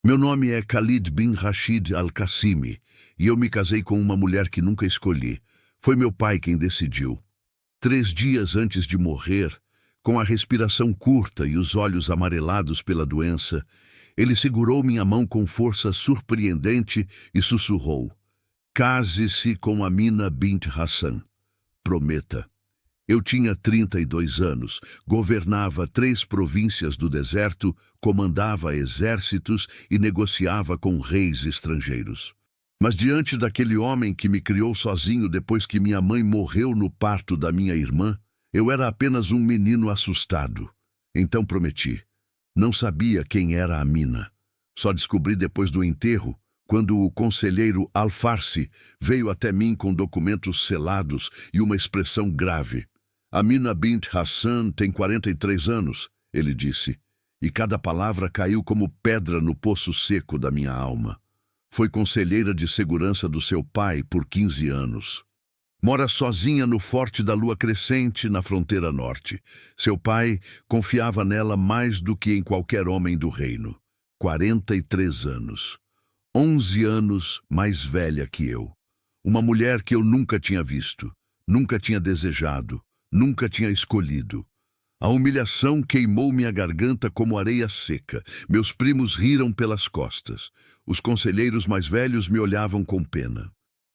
Meu nome é Khalid bin Rashid Al-Qassimi e eu me casei com uma mulher que nunca escolhi. Foi meu pai quem decidiu. 3 dias antes de morrer, com a respiração curta e os olhos amarelados pela doença, ele segurou minha mão com força surpreendente e sussurrou: "Case-se com Amina bint Hassan. Prometa." Eu tinha 32 anos, governava 3 províncias do deserto, comandava exércitos e negociava com reis estrangeiros. Mas diante daquele homem que me criou sozinho depois que minha mãe morreu no parto da minha irmã, eu era apenas um menino assustado. Então prometi. Não sabia quem era Amina. Só descobri depois do enterro, quando o conselheiro Al-Farsi veio até mim com documentos selados e uma expressão grave. "Amina bint Hassan tem 43 anos, ele disse, e cada palavra caiu como pedra no poço seco da minha alma. Foi conselheira de segurança do seu pai por 15 anos. Mora sozinha no Forte da Lua Crescente, na fronteira norte. Seu pai confiava nela mais do que em qualquer homem do reino. 43 anos. 11 anos mais velha que eu. Uma mulher que eu nunca tinha visto, nunca tinha desejado, nunca tinha escolhido. A humilhação queimou minha garganta como areia seca. Meus primos riram pelas costas. Os conselheiros mais velhos me olhavam com pena.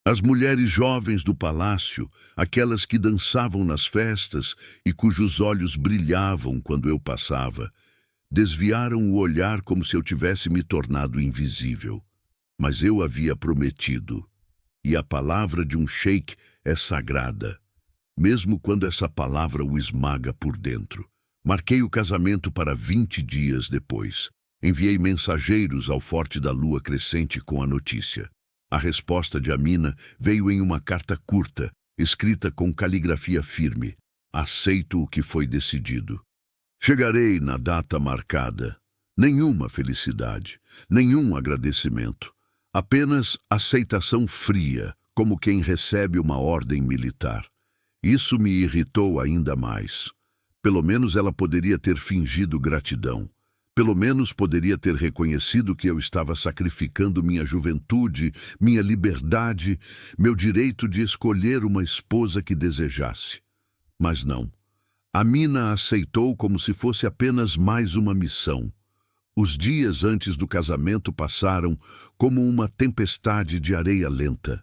As mulheres jovens do palácio, aquelas que dançavam nas festas e cujos olhos brilhavam quando eu passava, desviaram o olhar como se eu tivesse me tornado invisível. Mas eu havia prometido, e a palavra de um sheik é sagrada, mesmo quando essa palavra o esmaga por dentro. Marquei o casamento para 20 dias depois. Enviei mensageiros ao Forte da Lua Crescente com a notícia. A resposta de Amina veio em uma carta curta, escrita com caligrafia firme. Aceito o que foi decidido. Chegarei na data marcada. Nenhuma felicidade, nenhum agradecimento. Apenas aceitação fria, como quem recebe uma ordem militar. Isso me irritou ainda mais. Pelo menos ela poderia ter fingido gratidão. Pelo menos poderia ter reconhecido que eu estava sacrificando minha juventude, minha liberdade, meu direito de escolher uma esposa que desejasse. Mas não. Amina aceitou como se fosse apenas mais uma missão. Os dias antes do casamento passaram como uma tempestade de areia lenta.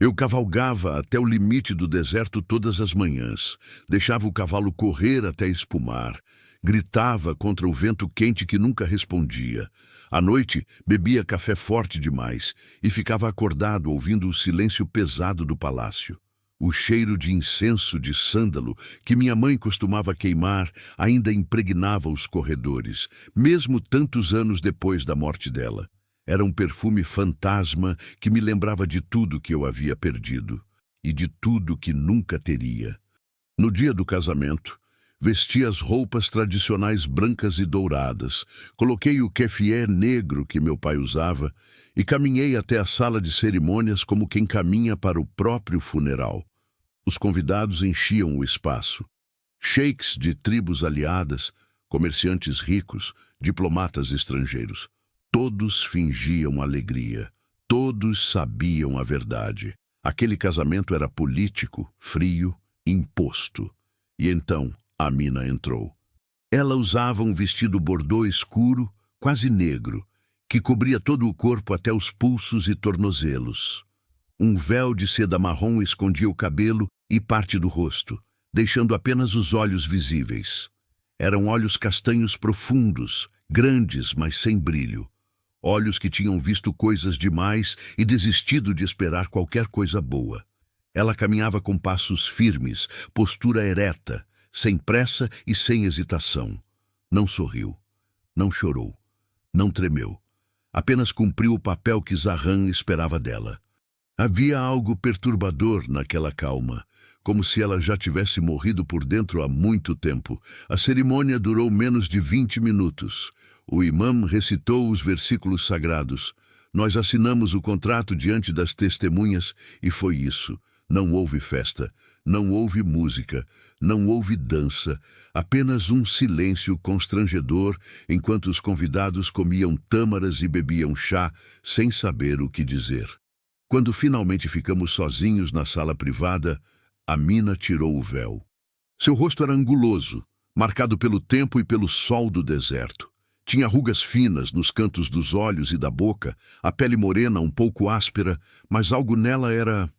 Eu cavalgava até o limite do deserto todas as manhãs, deixava o cavalo correr até espumar, gritava contra o vento quente que nunca respondia. À noite, bebia café forte demais e ficava acordado ouvindo o silêncio pesado do palácio. O cheiro de incenso de sândalo que minha mãe costumava queimar ainda impregnava os corredores, mesmo tantos anos depois da morte dela. Era um perfume fantasma que me lembrava de tudo que eu havia perdido e de tudo que nunca teria. No dia do casamento, vesti as roupas tradicionais brancas e douradas, coloquei o keffieh negro que meu pai usava e caminhei até a sala de cerimônias como quem caminha para o próprio funeral. Os convidados enchiam o espaço. Sheiks de tribos aliadas, comerciantes ricos, diplomatas estrangeiros. Todos fingiam alegria. Todos sabiam a verdade. Aquele casamento era político, frio, imposto. E então Amina entrou. Ela usava um vestido bordô escuro, quase negro, que cobria todo o corpo até os pulsos e tornozelos. Um véu de seda marrom escondia o cabelo e parte do rosto, deixando apenas os olhos visíveis. Eram olhos castanhos profundos, grandes, mas sem brilho. Olhos que tinham visto coisas demais e desistido de esperar qualquer coisa boa. Ela caminhava com passos firmes, postura ereta, sem pressa e sem hesitação. Não sorriu, não chorou, não tremeu. Apenas cumpriu o papel que Zahran esperava dela. Havia algo perturbador naquela calma, como se ela já tivesse morrido por dentro há muito tempo. A cerimônia durou menos de 20 minutos. O imã recitou os versículos sagrados. Nós assinamos o contrato diante das testemunhas e foi isso. Não houve festa, não houve música, não houve dança, apenas um silêncio constrangedor enquanto os convidados comiam tâmaras e bebiam chá sem saber o que dizer. Quando finalmente ficamos sozinhos na sala privada, Amina tirou o véu. Seu rosto era anguloso, marcado pelo tempo e pelo sol do deserto. Tinha rugas finas nos cantos dos olhos e da boca, a pele morena um pouco áspera, mas algo nela era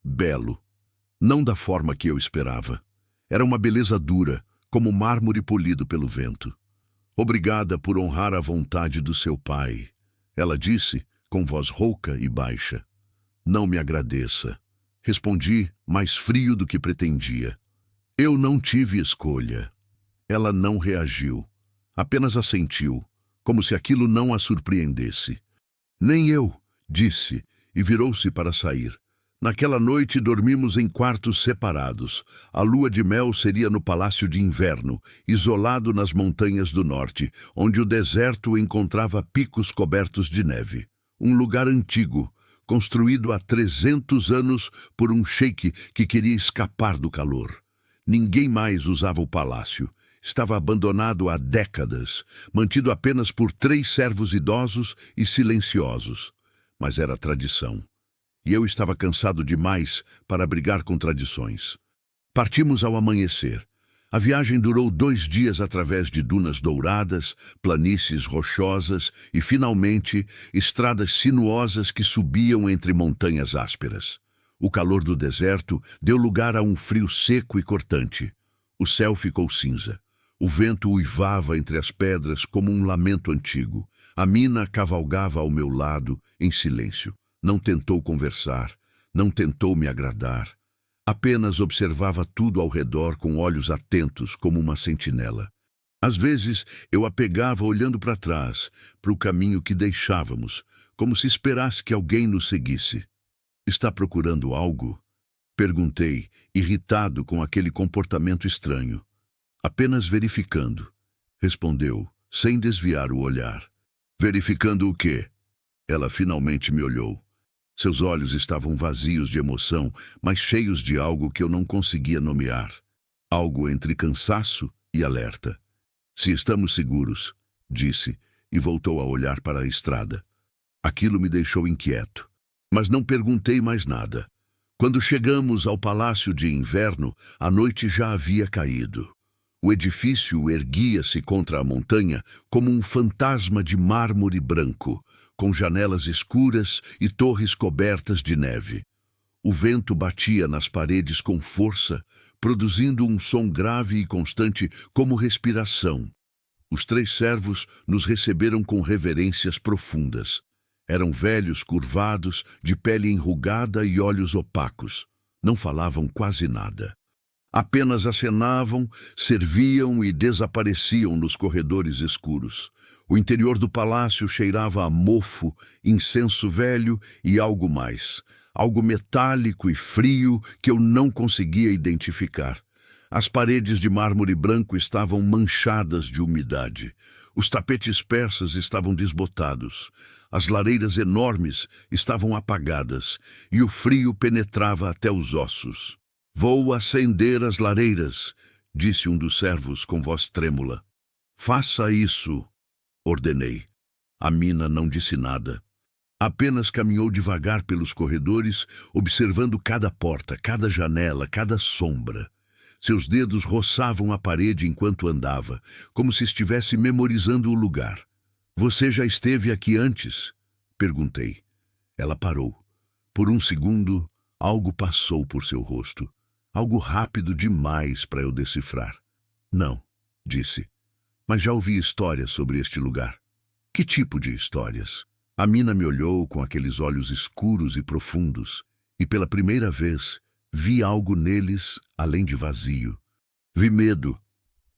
belo. Não da forma que eu esperava. Era uma beleza dura, como mármore polido pelo vento. Obrigada por honrar a vontade do seu pai, ela disse, com voz rouca e baixa. Não me agradeça. Respondi, mais frio do que pretendia. Eu não tive escolha. Ela não reagiu. Apenas assentiu, como se aquilo não a surpreendesse. Nem eu, disse, e virou-se para sair. Naquela noite dormimos em quartos separados. A lua de mel seria no Palácio de Inverno, isolado nas montanhas do norte, onde o deserto encontrava picos cobertos de neve. Um lugar antigo, construído há 300 anos por um sheik que queria escapar do calor. Ninguém mais usava o palácio. Estava abandonado há décadas, mantido apenas por 3 servos idosos e silenciosos. Mas era tradição. E eu estava cansado demais para brigar com tradições. Partimos ao amanhecer. A viagem durou 2 dias através de dunas douradas, planícies rochosas e, finalmente, estradas sinuosas que subiam entre montanhas ásperas. O calor do deserto deu lugar a um frio seco e cortante. O céu ficou cinza. O vento uivava entre as pedras como um lamento antigo. Amina cavalgava ao meu lado, em silêncio. Não tentou conversar, não tentou me agradar. Apenas observava tudo ao redor com olhos atentos, como uma sentinela. Às vezes, eu a pegava olhando para trás, para o caminho que deixávamos, como se esperasse que alguém nos seguisse. Está procurando algo? Perguntei, irritado com aquele comportamento estranho. Apenas verificando, respondeu, sem desviar o olhar. Verificando o quê? Ela finalmente me olhou. Seus olhos estavam vazios de emoção, mas cheios de algo que eu não conseguia nomear. Algo entre cansaço e alerta. Se estamos seguros, disse, e voltou a olhar para a estrada. Aquilo me deixou inquieto, mas não perguntei mais nada. Quando chegamos ao Palácio de Inverno, a noite já havia caído. O edifício erguia-se contra a montanha como um fantasma de mármore branco, com janelas escuras e torres cobertas de neve. O vento batia nas paredes com força, produzindo um som grave e constante como respiração. Os 3 servos nos receberam com reverências profundas. Eram velhos curvados, de pele enrugada e olhos opacos. Não falavam quase nada. Apenas acenavam, serviam e desapareciam nos corredores escuros. O interior do palácio cheirava a mofo, incenso velho e algo mais. Algo metálico e frio que eu não conseguia identificar. As paredes de mármore branco estavam manchadas de umidade. Os tapetes persas estavam desbotados. As lareiras enormes estavam apagadas e o frio penetrava até os ossos. Vou acender as lareiras, disse um dos servos com voz trêmula. Faça isso, ordenei. Amina não disse nada. Apenas caminhou devagar pelos corredores, observando cada porta, cada janela, cada sombra. Seus dedos roçavam a parede enquanto andava, como se estivesse memorizando o lugar. Você já esteve aqui antes? Perguntei. Ela parou. Por um segundo, algo passou por seu rosto. Algo rápido demais para eu decifrar. Não, disse. Mas já ouvi histórias sobre este lugar. Que tipo de histórias? Amina me olhou com aqueles olhos escuros e profundos, e pela primeira vez vi algo neles além de vazio. Vi medo.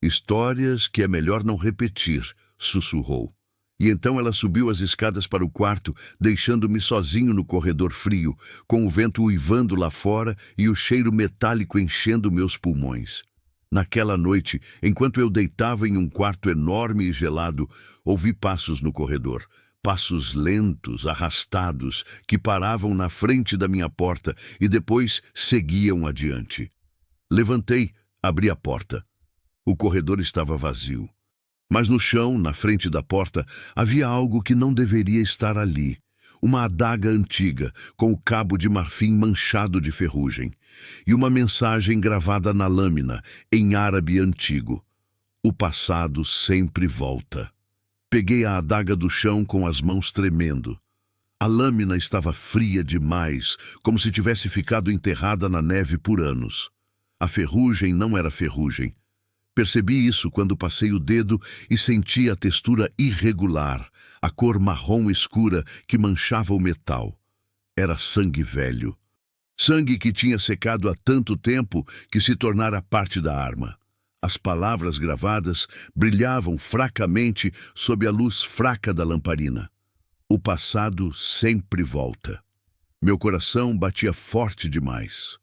Histórias que é melhor não repetir, sussurrou. E então ela subiu as escadas para o quarto, deixando-me sozinho no corredor frio, com o vento uivando lá fora e o cheiro metálico enchendo meus pulmões. Naquela noite, enquanto eu deitava em um quarto enorme e gelado, ouvi passos no corredor. passos lentos, arrastados, que paravam na frente da minha porta e depois seguiam adiante. Levantei, abri a porta. O corredor estava vazio. Mas no chão, na frente da porta, havia algo que não deveria estar ali. Uma adaga antiga, com o cabo de marfim manchado de ferrugem, e uma mensagem gravada na lâmina, em árabe antigo. O passado sempre volta. Peguei a adaga do chão com as mãos tremendo. A lâmina estava fria demais, como se tivesse ficado enterrada na neve por anos. A ferrugem não era ferrugem. Percebi isso quando passei o dedo e senti a textura irregular, a cor marrom escura que manchava o metal. Era sangue velho. Sangue que tinha secado há tanto tempo que se tornara parte da arma. As palavras gravadas brilhavam fracamente sob a luz fraca da lamparina. O passado sempre volta. Meu coração batia forte demais.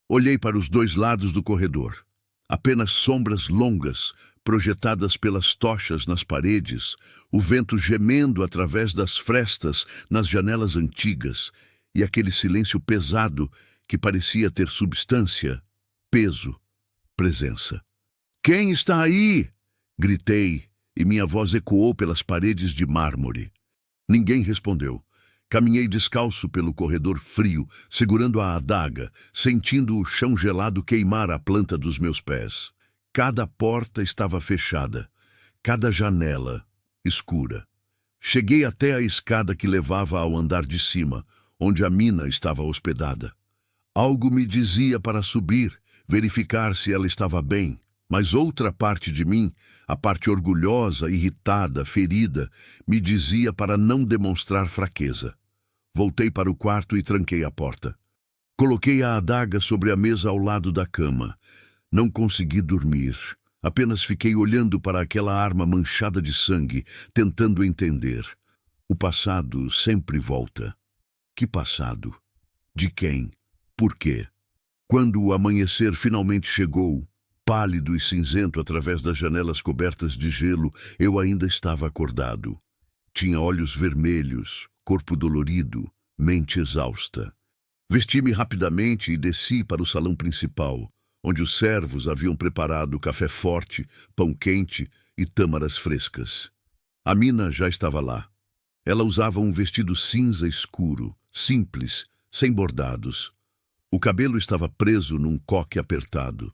Olhei para os dois lados do corredor. Apenas sombras longas, projetadas pelas tochas nas paredes, o vento gemendo através das frestas nas janelas antigas e aquele silêncio pesado que parecia ter substância, peso, presença. "Quem está aí?" gritei, e minha voz ecoou pelas paredes de mármore. Ninguém respondeu. Caminhei descalço pelo corredor frio, segurando a adaga, sentindo o chão gelado queimar a planta dos meus pés. Cada porta estava fechada, cada janela escura. Cheguei até a escada que levava ao andar de cima, onde a mina estava hospedada. Algo me dizia para subir, verificar se ela estava bem. Mas outra parte de mim, a parte orgulhosa, irritada, ferida, me dizia para não demonstrar fraqueza. Voltei para o quarto e tranquei a porta. Coloquei a adaga sobre a mesa ao lado da cama. Não consegui dormir. Apenas fiquei olhando para aquela arma manchada de sangue, tentando entender. O passado sempre volta. Que passado? De quem? Por quê? Quando o amanhecer finalmente chegou, pálido e cinzento através das janelas cobertas de gelo, eu ainda estava acordado. Tinha olhos vermelhos, corpo dolorido, mente exausta. Vesti-me rapidamente e desci para o salão principal, onde os servos haviam preparado café forte, pão quente e tâmaras frescas. A mina já estava lá. Ela usava um vestido cinza escuro, simples, sem bordados. O cabelo estava preso num coque apertado.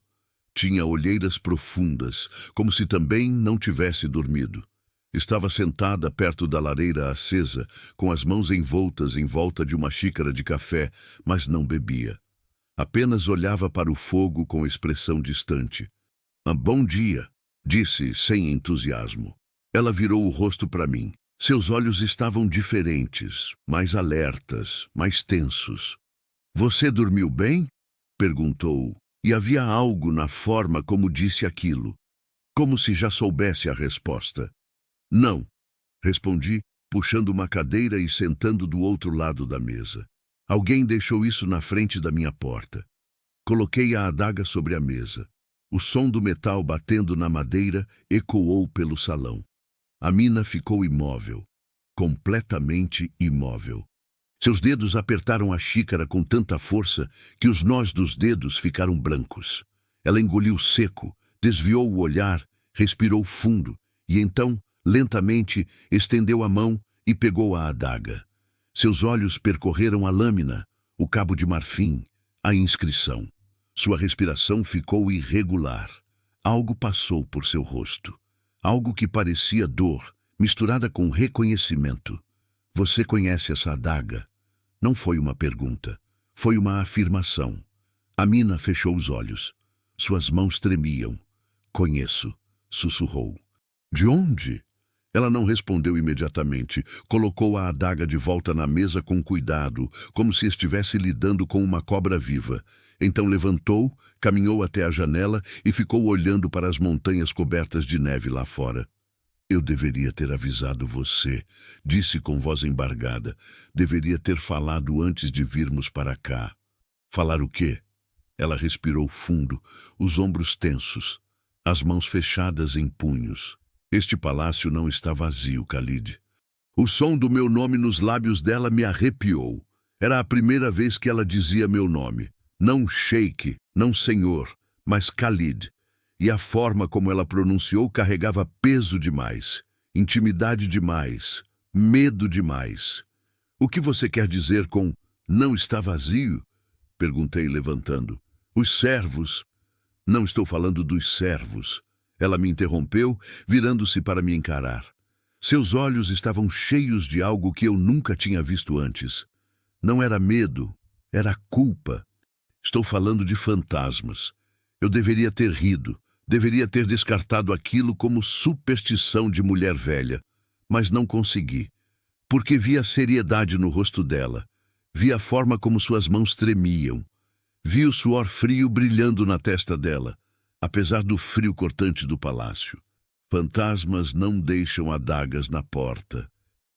Tinha olheiras profundas, como se também não tivesse dormido. Estava sentada perto da lareira acesa, com as mãos envoltas em volta de uma xícara de café, mas não bebia. Apenas olhava para o fogo com expressão distante. Bom dia, disse sem entusiasmo. Ela virou o rosto para mim. Seus olhos estavam diferentes, mais alertas, mais tensos. Você dormiu bem? Perguntou. E havia algo na forma como disse aquilo, como se já soubesse a resposta. Não, respondi, puxando uma cadeira e sentando do outro lado da mesa. Alguém deixou isso na frente da minha porta. Coloquei a adaga sobre a mesa. O som do metal batendo na madeira ecoou pelo salão. A mina ficou imóvel, completamente imóvel. Seus dedos apertaram a xícara com tanta força que os nós dos dedos ficaram brancos. Ela engoliu seco, desviou o olhar, respirou fundo e então, lentamente, estendeu a mão e pegou a adaga. Seus olhos percorreram a lâmina, o cabo de marfim, a inscrição. Sua respiração ficou irregular. Algo passou por seu rosto. Algo que parecia dor, misturada com reconhecimento. Você conhece essa adaga? Não foi uma pergunta, foi uma afirmação. A mina fechou os olhos. Suas mãos tremiam. Conheço, sussurrou. De onde? Ela não respondeu imediatamente. Colocou a adaga de volta na mesa com cuidado, como se estivesse lidando com uma cobra viva. Então levantou, caminhou até a janela e ficou olhando para as montanhas cobertas de neve lá fora. Eu deveria ter avisado você, disse com voz embargada. Deveria ter falado antes de virmos para cá. Falar o quê? Ela respirou fundo, os ombros tensos, as mãos fechadas em punhos. Este palácio não está vazio, Khalid. O som do meu nome nos lábios dela me arrepiou. Era a primeira vez que ela dizia meu nome. Não Sheik, não senhor, mas Khalid. E a forma como ela pronunciou carregava peso demais, intimidade demais, medo demais. O que você quer dizer com não está vazio? Perguntei, levantando. Os servos. Não estou falando dos servos. Ela me interrompeu, virando-se para me encarar. Seus olhos estavam cheios de algo que eu nunca tinha visto antes. Não era medo, era culpa. Estou falando de fantasmas. Eu deveria ter rido, deveria ter descartado aquilo como superstição de mulher velha, mas não consegui, porque vi a seriedade no rosto dela, vi a forma como suas mãos tremiam, vi o suor frio brilhando na testa dela, apesar do frio cortante do palácio. Fantasmas não deixam adagas na porta,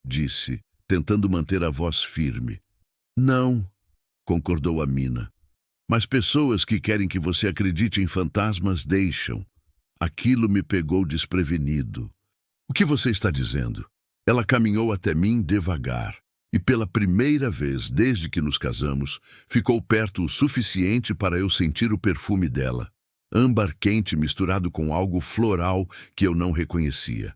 disse, tentando manter a voz firme. Não, concordou Amina. Mas pessoas que querem que você acredite em fantasmas deixam. Aquilo me pegou desprevenido. O que você está dizendo? Ela caminhou até mim devagar, e pela primeira vez desde que nos casamos, ficou perto o suficiente para eu sentir o perfume dela. Âmbar quente misturado com algo floral que eu não reconhecia.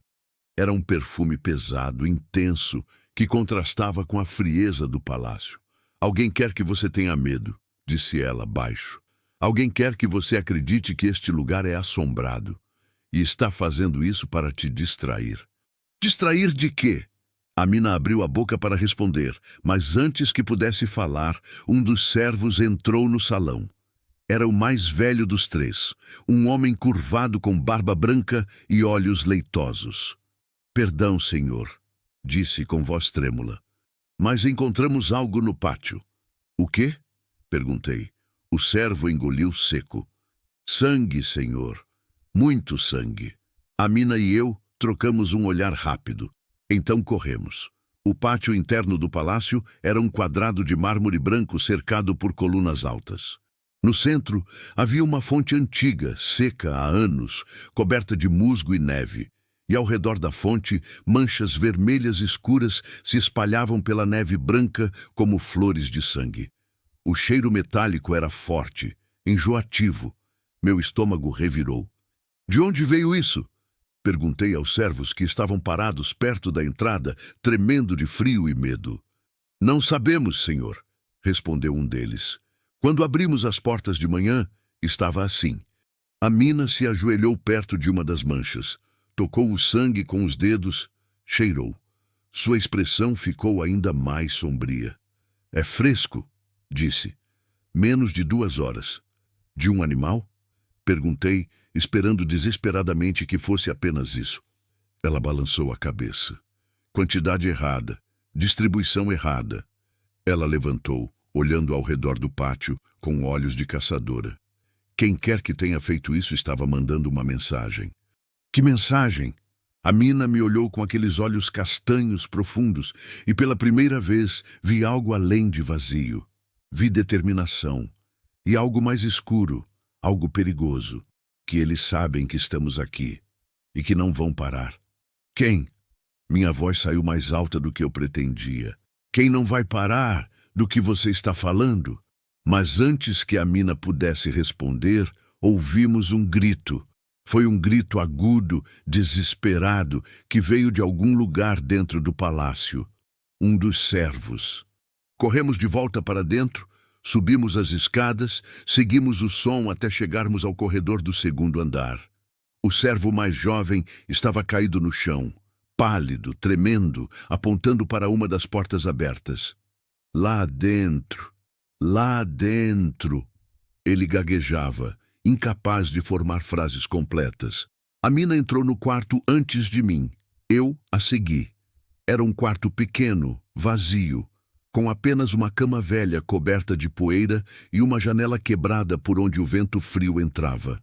Era um perfume pesado, intenso, que contrastava com a frieza do palácio. Alguém quer que você tenha medo, disse ela baixo. Alguém quer que você acredite que este lugar é assombrado. E está fazendo isso para te distrair. Distrair de quê? Amina abriu a boca para responder, mas antes que pudesse falar, um dos servos entrou no salão. Era o mais velho dos três, um homem curvado com barba branca e olhos leitosos. Perdão, senhor, disse com voz trêmula, mas encontramos algo no pátio. O quê? Perguntei. O servo engoliu seco. Sangue, senhor. Muito sangue. Amina e eu trocamos um olhar rápido. Então corremos. O pátio interno do palácio era um quadrado de mármore branco cercado por colunas altas. No centro, havia uma fonte antiga, seca há anos, coberta de musgo e neve. E ao redor da fonte, manchas vermelhas escuras se espalhavam pela neve branca como flores de sangue. O cheiro metálico era forte, enjoativo. Meu estômago revirou. De onde veio isso? Perguntei aos servos que estavam parados perto da entrada, tremendo de frio e medo. Não sabemos, senhor, respondeu um deles. Quando abrimos as portas de manhã, estava assim. Amina se ajoelhou perto de uma das manchas, tocou o sangue com os dedos, cheirou. Sua expressão ficou ainda mais sombria. É fresco, disse. Menos de 2 horas. De um animal? Perguntei, esperando desesperadamente que fosse apenas isso. Ela balançou a cabeça. Quantidade errada. Distribuição errada. Ela levantou, olhando ao redor do pátio, com olhos de caçadora. Quem quer que tenha feito isso estava mandando uma mensagem. Que mensagem? Amina me olhou com aqueles olhos castanhos profundos e pela primeira vez vi algo além de vazio. Vi determinação. E algo mais escuro, algo perigoso, que eles sabem que estamos aqui e que não vão parar. Quem? Minha voz saiu mais alta do que eu pretendia. Quem não vai parar? Do que você está falando? Mas antes que Amina pudesse responder, ouvimos um grito. Foi um grito agudo, desesperado, que veio de algum lugar dentro do palácio. Um dos servos. Corremos de volta para dentro, subimos as escadas, seguimos o som até chegarmos ao corredor do 2º andar. O servo mais jovem estava caído no chão, pálido, tremendo, apontando para uma das portas abertas. Lá dentro, ele gaguejava, incapaz de formar frases completas. Amina entrou no quarto antes de mim. Eu a segui. Era um quarto pequeno, vazio, com apenas uma cama velha coberta de poeira e uma janela quebrada por onde o vento frio entrava.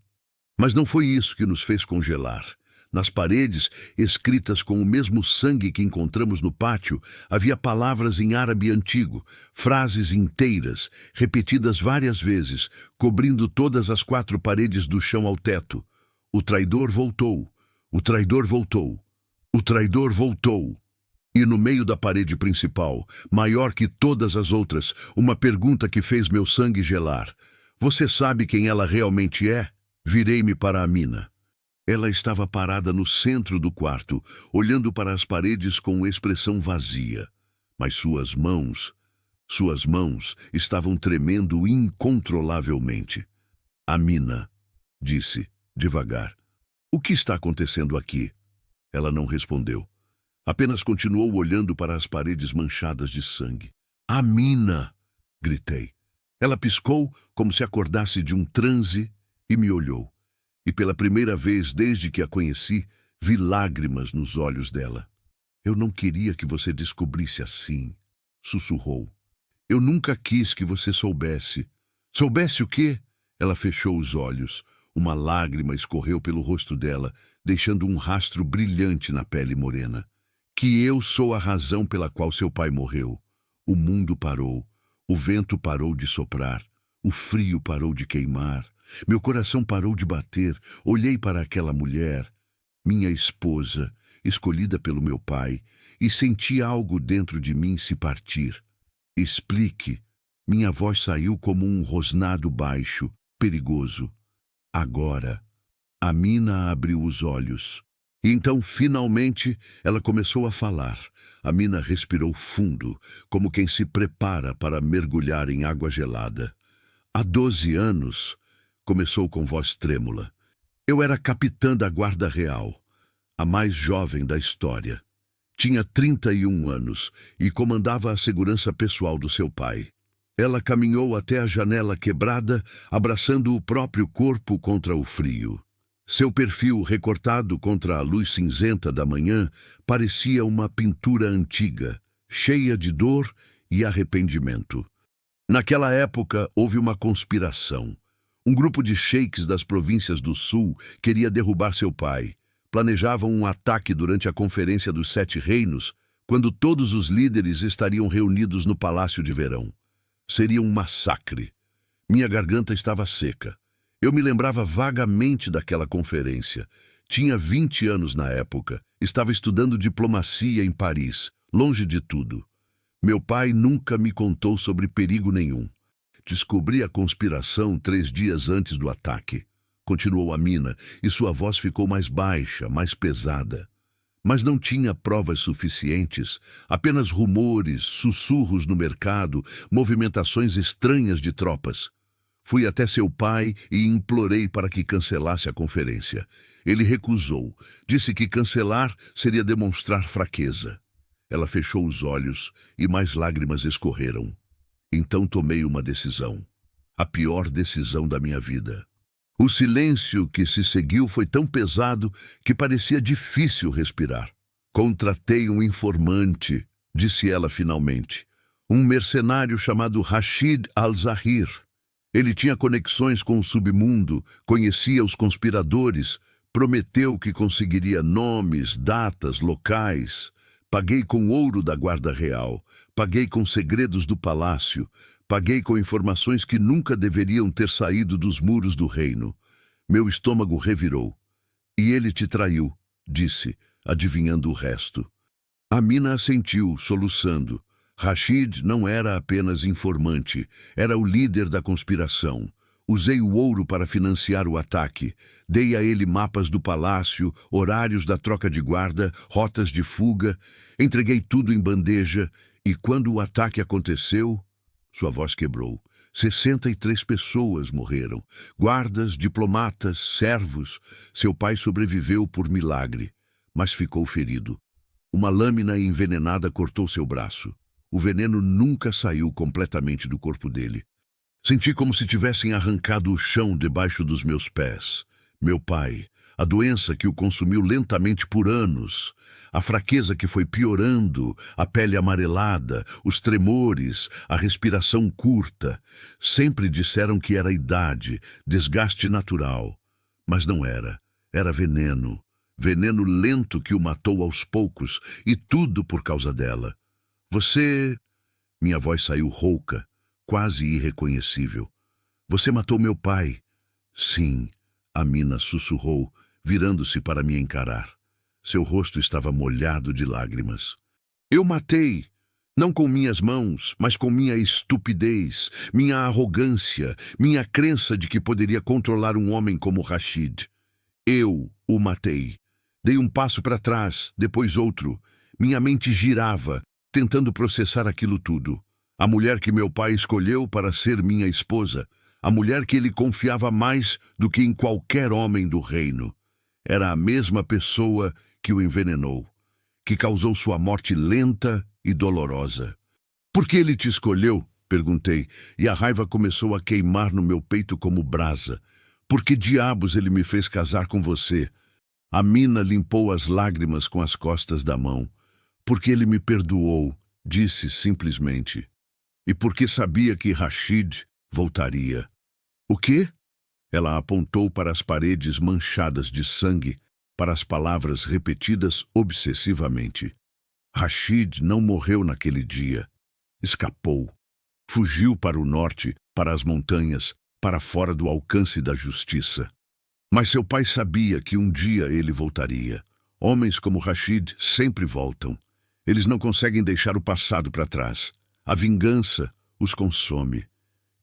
Mas não foi isso que nos fez congelar. Nas paredes, escritas com o mesmo sangue que encontramos no pátio, havia palavras em árabe antigo, frases inteiras, repetidas várias vezes, cobrindo todas as 4 paredes do chão ao teto. O traidor voltou. O traidor voltou. O traidor voltou. E no meio da parede principal, maior que todas as outras, uma pergunta que fez meu sangue gelar. Você sabe quem ela realmente é? Virei-me para Amina. Ela estava parada no centro do quarto, olhando para as paredes com expressão vazia. Mas suas mãos estavam tremendo incontrolavelmente. Amina, disse, devagar. O que está acontecendo aqui? Ela não respondeu. Apenas continuou olhando para as paredes manchadas de sangue. Amina! Gritei. Ela piscou como se acordasse de um transe e me olhou. E pela primeira vez desde que a conheci, vi lágrimas nos olhos dela. Eu não queria que você descobrisse assim, sussurrou. Eu nunca quis que você soubesse. Soubesse o quê? Ela fechou os olhos. Uma lágrima escorreu pelo rosto dela, deixando um rastro brilhante na pele morena. Que eu sou a razão pela qual seu pai morreu. O mundo parou, o vento parou de soprar, o frio parou de queimar, meu coração parou de bater. Olhei para aquela mulher, minha esposa, escolhida pelo meu pai, e senti algo dentro de mim se partir. Explique. Minha voz saiu como um rosnado baixo, perigoso. Agora, Amina abriu os olhos. E então, finalmente, ela começou a falar. Amina respirou fundo, como quem se prepara para mergulhar em água gelada. Há 12 anos, começou com voz trêmula. Eu era capitã da Guarda Real, a mais jovem da história. Tinha 31 anos e comandava a segurança pessoal do seu pai. Ela caminhou até a janela quebrada, abraçando o próprio corpo contra o frio. Seu perfil recortado contra a luz cinzenta da manhã parecia uma pintura antiga, cheia de dor e arrependimento. Naquela época, houve uma conspiração. Um grupo de sheiks das províncias do sul queria derrubar seu pai. Planejavam um ataque durante a Conferência dos Sete Reinos, quando todos os líderes estariam reunidos no Palácio de Verão. Seria um massacre. Minha garganta estava seca. Eu me lembrava vagamente daquela conferência. Tinha 20 anos na época. Estava estudando diplomacia em Paris, longe de tudo. Meu pai nunca me contou sobre perigo nenhum. Descobri a conspiração 3 dias antes do ataque. Continuou Amina, e sua voz ficou mais baixa, mais pesada. Mas não tinha provas suficientes, apenas rumores, sussurros no mercado, movimentações estranhas de tropas. Fui até seu pai e implorei para que cancelasse a conferência. Ele recusou, disse que cancelar seria demonstrar fraqueza. Ela fechou os olhos e mais lágrimas escorreram. Então tomei uma decisão, a pior decisão da minha vida. O silêncio que se seguiu foi tão pesado que parecia difícil respirar. Contratei um informante, disse ela finalmente. Um mercenário chamado Rashid Al-Zahir. Ele tinha conexões com o submundo, conhecia os conspiradores, prometeu que conseguiria nomes, datas, locais. Paguei com ouro da Guarda Real, paguei com segredos do palácio, paguei com informações que nunca deveriam ter saído dos muros do reino. Meu estômago revirou. E ele te traiu, disse, adivinhando o resto. Amina assentiu, soluçando. Rashid não era apenas informante, era o líder da conspiração. Usei o ouro para financiar o ataque. Dei a ele mapas do palácio, horários da troca de guarda, rotas de fuga. Entreguei tudo em bandeja e quando o ataque aconteceu, sua voz quebrou. 63 pessoas morreram. Guardas, diplomatas, servos. Seu pai sobreviveu por milagre, mas ficou ferido. Uma lâmina envenenada cortou seu braço. O veneno nunca saiu completamente do corpo dele. Senti como se tivessem arrancado o chão debaixo dos meus pés. Meu pai, a doença que o consumiu lentamente por anos, a fraqueza que foi piorando, a pele amarelada, os tremores, a respiração curta. Sempre disseram que era idade, desgaste natural. Mas não era. Era veneno. Veneno lento que o matou aos poucos, e tudo por causa dela. Você... Minha voz saiu rouca, quase irreconhecível. Você matou meu pai. Sim, Amina sussurrou, virando-se para me encarar. Seu rosto estava molhado de lágrimas. Eu matei, não com minhas mãos, mas com minha estupidez, minha arrogância, minha crença de que poderia controlar um homem como Rashid. Eu o matei. Dei um passo para trás, depois outro. Minha mente girava, tentando processar aquilo tudo. A mulher que meu pai escolheu para ser minha esposa, a mulher que ele confiava mais do que em qualquer homem do reino. Era a mesma pessoa que o envenenou, que causou sua morte lenta e dolorosa. Por que ele te escolheu? Perguntei, e a raiva começou a queimar no meu peito como brasa. Por que diabos ele me fez casar com você? Amina limpou as lágrimas com as costas da mão. Porque ele me perdoou, disse simplesmente. E porque sabia que Rashid voltaria. O quê? Ela apontou para as paredes manchadas de sangue, para as palavras repetidas obsessivamente. Rashid não morreu naquele dia. Escapou. Fugiu para o norte, para as montanhas, para fora do alcance da justiça. Mas seu pai sabia que um dia ele voltaria. Homens como Rashid sempre voltam. Eles não conseguem deixar o passado para trás. A vingança os consome.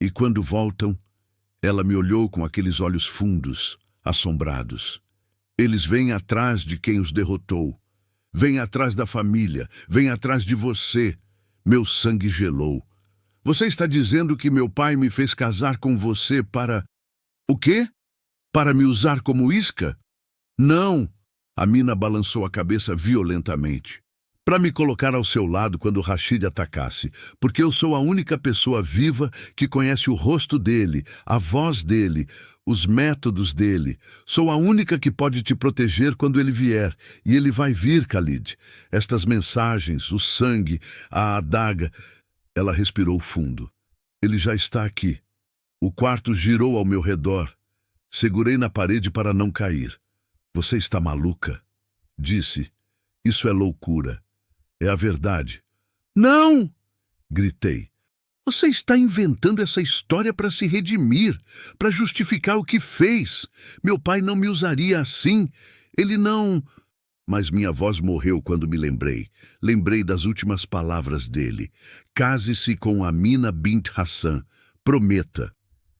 E quando voltam, ela me olhou com aqueles olhos fundos, assombrados. Eles vêm atrás de quem os derrotou. Vêm atrás da família. Vêm atrás de você. Meu sangue gelou. Você está dizendo que meu pai me fez casar com você para... O quê? Para me usar como isca? Não! Amina balançou a cabeça violentamente. Para me colocar ao seu lado quando Rashid atacasse, porque eu sou a única pessoa viva que conhece o rosto dele, a voz dele, os métodos dele. Sou a única que pode te proteger quando ele vier, e ele vai vir, Khalid. Estas mensagens, o sangue, a adaga... Ela respirou fundo. Ele já está aqui. O quarto girou ao meu redor. Segurei na parede para não cair. Você está maluca? Disse. Isso é loucura. É a verdade. Não! Gritei. Você está inventando essa história para se redimir, para justificar o que fez. Meu pai não me usaria assim. Ele não... Mas minha voz morreu quando me lembrei. Lembrei das últimas palavras dele. Case-se com Amina bint Hassan. Prometa.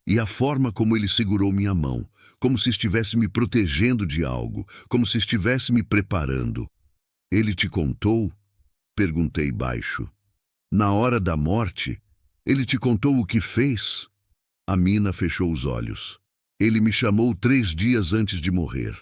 E a forma como ele segurou minha mão, como se estivesse me protegendo de algo, como se estivesse me preparando. Ele te contou? Perguntei baixo. Na hora da morte, ele te contou o que fez? Amina fechou os olhos. Ele me chamou 3 dias antes de morrer.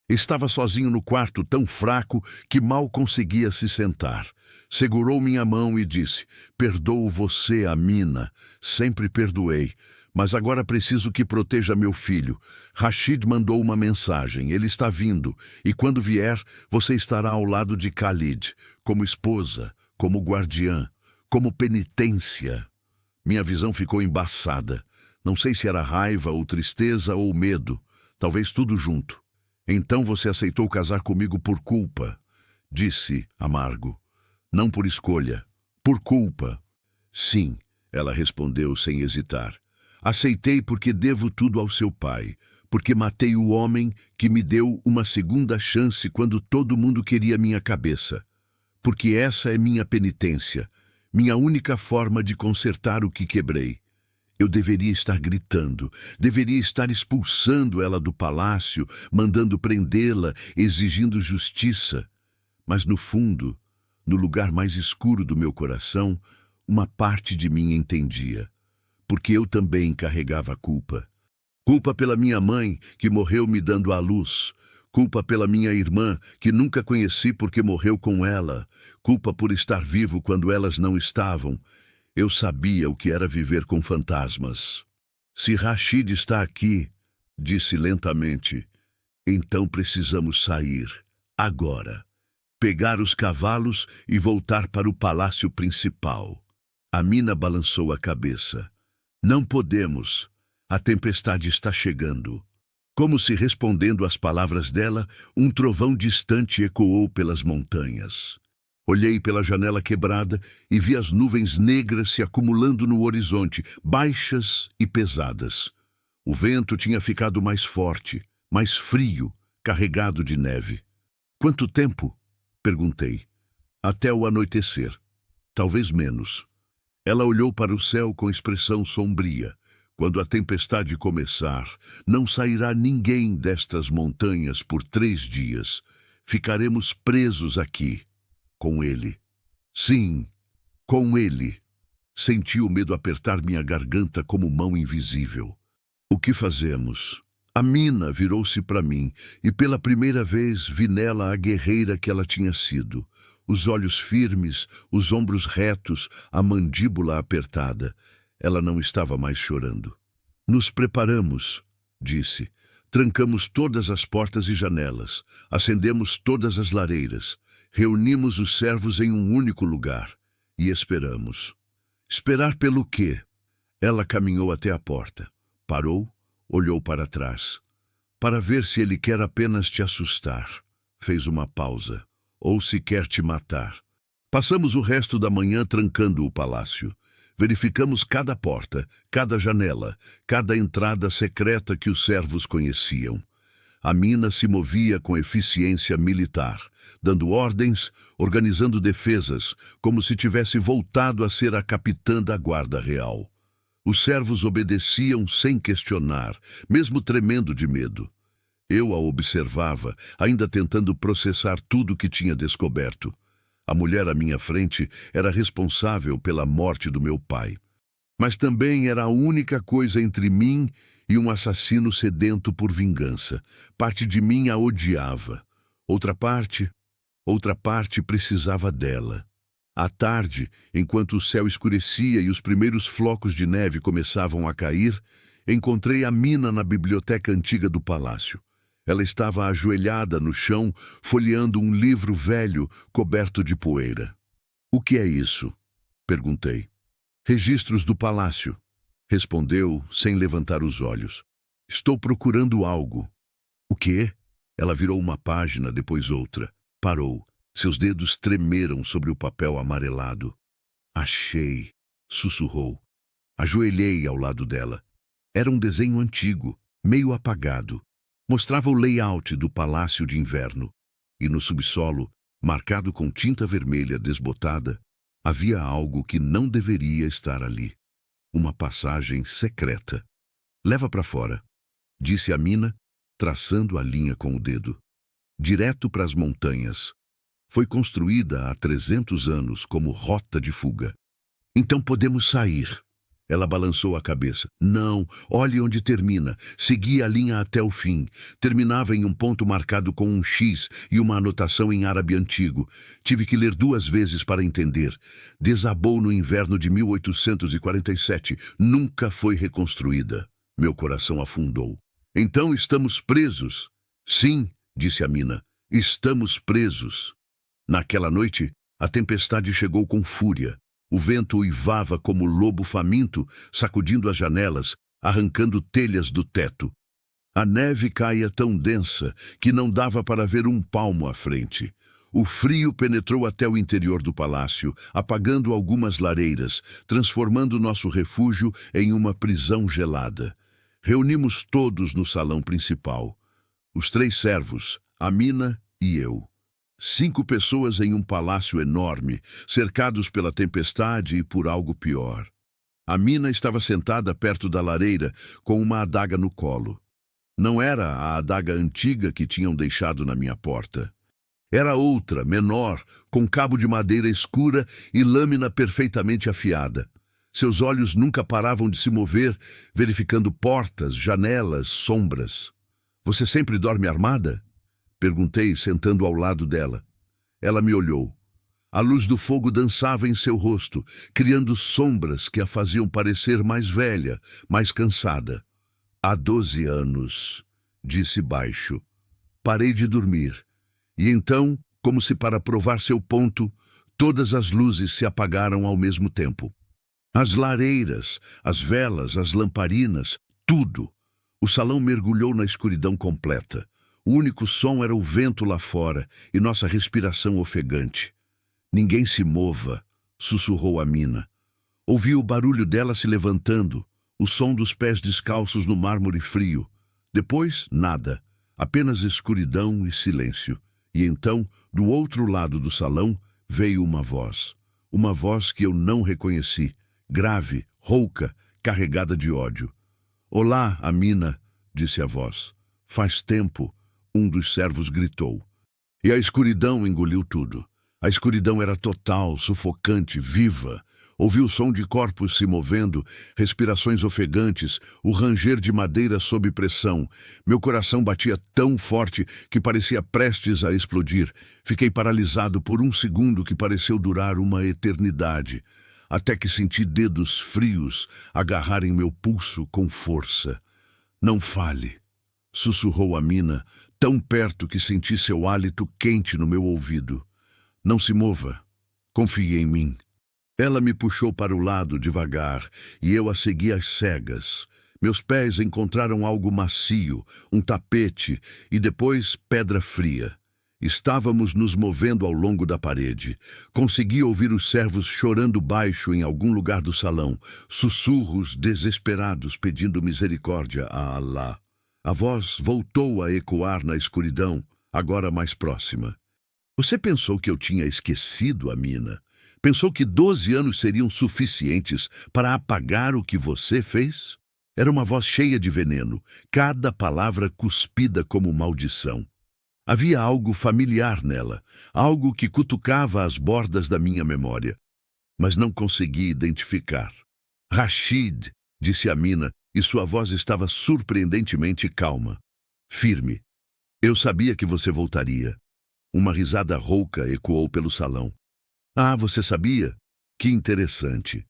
Estava sozinho no quarto, tão fraco que mal conseguia se sentar. Segurou minha mão e disse, perdoo você, Amina. Sempre perdoei. Mas agora preciso que proteja meu filho. Rashid mandou uma mensagem. Ele está vindo. E quando vier, você estará ao lado de Khalid. Como esposa, como guardiã, como penitência. Minha visão ficou embaçada. Não sei se era raiva ou tristeza ou medo. Talvez tudo junto. Então você aceitou casar comigo por culpa, disse, amargo. Não por escolha, por culpa. Sim, ela respondeu sem hesitar. Aceitei porque devo tudo ao seu pai, porque matei o homem que me deu uma segunda chance quando todo mundo queria minha cabeça. Porque essa é minha penitência, minha única forma de consertar o que quebrei. Eu deveria estar gritando, deveria estar expulsando ela do palácio, mandando prendê-la, exigindo justiça. Mas no fundo, no lugar mais escuro do meu coração, uma parte de mim entendia. Porque eu também carregava a culpa. Culpa pela minha mãe, que morreu me dando à luz. Culpa pela minha irmã, que nunca conheci porque morreu com ela. Culpa por estar vivo quando elas não estavam. Eu sabia o que era viver com fantasmas. Se Rashid está aqui, disse lentamente, então precisamos sair, agora. Pegar os cavalos e voltar para o palácio principal. Amina balançou a cabeça. Não podemos. A tempestade está chegando. Como se respondendo às palavras dela, um trovão distante ecoou pelas montanhas. Olhei pela janela quebrada e vi as nuvens negras se acumulando no horizonte, baixas e pesadas. O vento tinha ficado mais forte, mais frio, carregado de neve. Quanto tempo? Perguntei. até o anoitecer. Talvez menos. Ela olhou para o céu com expressão sombria. Quando a tempestade começar, não sairá ninguém destas montanhas por 3 dias. Ficaremos presos aqui, com ele. Sim, com ele. Senti o medo apertar minha garganta como mão invisível. O que fazemos? A Mina virou-se para mim e pela primeira vez vi nela a guerreira que ela tinha sido. Os olhos firmes, os ombros retos, a mandíbula apertada. Ela não estava mais chorando. Nos preparamos, disse. Trancamos todas as portas e janelas. Acendemos todas as lareiras. Reunimos os servos em um único lugar. E esperamos. Esperar pelo quê? Ela caminhou até a porta. Parou, olhou para trás. Para ver se ele quer apenas te assustar. Fez uma pausa. Ou se quer te matar. Passamos o resto da manhã trancando o palácio. Verificamos cada porta, cada janela, cada entrada secreta que os servos conheciam. A Mina se movia com eficiência militar, dando ordens, organizando defesas, como se tivesse voltado a ser a capitã da guarda real. Os servos obedeciam sem questionar, mesmo tremendo de medo. Eu a observava, ainda tentando processar tudo o que tinha descoberto. A mulher à minha frente era responsável pela morte do meu pai. Mas também era a única coisa entre mim e um assassino sedento por vingança. Parte de mim a odiava. Outra parte precisava dela. À tarde, enquanto o céu escurecia e os primeiros flocos de neve começavam a cair, encontrei a Mina na biblioteca antiga do palácio. Ela estava ajoelhada no chão, folheando um livro velho coberto de poeira. "O que é isso?" perguntei. "Registros do palácio", respondeu, sem levantar os olhos. "Estou procurando algo." "O quê?" Ela virou uma página, depois outra. Parou. Seus dedos tremeram sobre o papel amarelado. "Achei", sussurrou. Ajoelhei ao lado dela. Era um desenho antigo, meio apagado. Mostrava o layout do Palácio de Inverno, e no subsolo, marcado com tinta vermelha desbotada, havia algo que não deveria estar ali. Uma passagem secreta. "Leva para fora", disse a Mina, traçando a linha com o dedo. "Direto para as montanhas. Foi construída há 300 anos como rota de fuga. Então podemos sair." Ela balançou a cabeça. "Não, olhe onde termina. Segui a linha até o fim. Terminava em um ponto marcado com um X e uma anotação em árabe antigo. Tive que ler 2 vezes para entender. Desabou no inverno de 1847. Nunca foi reconstruída." Meu coração afundou. "Então estamos presos?" "Sim", disse a Mina. "Estamos presos." Naquela noite, a tempestade chegou com fúria. O vento uivava como lobo faminto, sacudindo as janelas, arrancando telhas do teto. A neve caía tão densa que não dava para ver um palmo à frente. O frio penetrou até o interior do palácio, apagando algumas lareiras, transformando nosso refúgio em uma prisão gelada. Reunimos todos no salão principal. Os 3 servos, a Mina e eu. 5 pessoas em um palácio enorme, cercados pela tempestade e por algo pior. A Mina estava sentada perto da lareira, com uma adaga no colo. Não era a adaga antiga que tinham deixado na minha porta. Era outra, menor, com cabo de madeira escura e lâmina perfeitamente afiada. Seus olhos nunca paravam de se mover, verificando portas, janelas, sombras. "Você sempre dorme armada?" perguntei, sentando ao lado dela. Ela me olhou. A luz do fogo dançava em seu rosto, criando sombras que a faziam parecer mais velha, mais cansada. "Há 12 anos", disse baixo. Parei de dormir. E então, como se para provar seu ponto, todas as luzes se apagaram ao mesmo tempo. As lareiras, as velas, as lamparinas, tudo. O salão mergulhou na escuridão completa. O único som era o vento lá fora e nossa respiração ofegante. "Ninguém se mova", sussurrou a Mina. Ouvi o barulho dela se levantando, o som dos pés descalços no mármore frio. Depois, nada, apenas escuridão e silêncio. E então, do outro lado do salão, veio uma voz que eu não reconheci, grave, rouca, carregada de ódio. Olá, Amina, disse a voz. Faz tempo, um dos servos gritou. E a escuridão engoliu tudo. A escuridão era total, sufocante, viva. Ouvi o som de corpos se movendo, respirações ofegantes, o ranger de madeira sob pressão. Meu coração batia tão forte que parecia prestes a explodir. Fiquei paralisado por um segundo que pareceu durar uma eternidade, até que senti dedos frios agarrarem meu pulso com força. Não fale, sussurrou Amina, tão perto que senti seu hálito quente no meu ouvido. Não se mova. Confie em mim. Ela me puxou para o lado devagar e eu a segui às cegas. Meus pés encontraram algo macio, um tapete e depois pedra fria. Estávamos nos movendo ao longo da parede. Consegui ouvir os servos chorando baixo em algum lugar do salão, sussurros desesperados pedindo misericórdia a Allah. A voz voltou a ecoar na escuridão, agora mais próxima. Você pensou que eu tinha esquecido, Amina? Pensou que 12 anos seriam suficientes para apagar o que você fez? Era uma voz cheia de veneno, cada palavra cuspida como maldição. Havia algo familiar nela, algo que cutucava as bordas da minha memória, mas não consegui identificar. Rashid, disse Amina, e sua voz estava surpreendentemente calma, firme. Eu sabia que você voltaria. Uma risada rouca ecoou pelo salão. Ah, você sabia? Que interessante.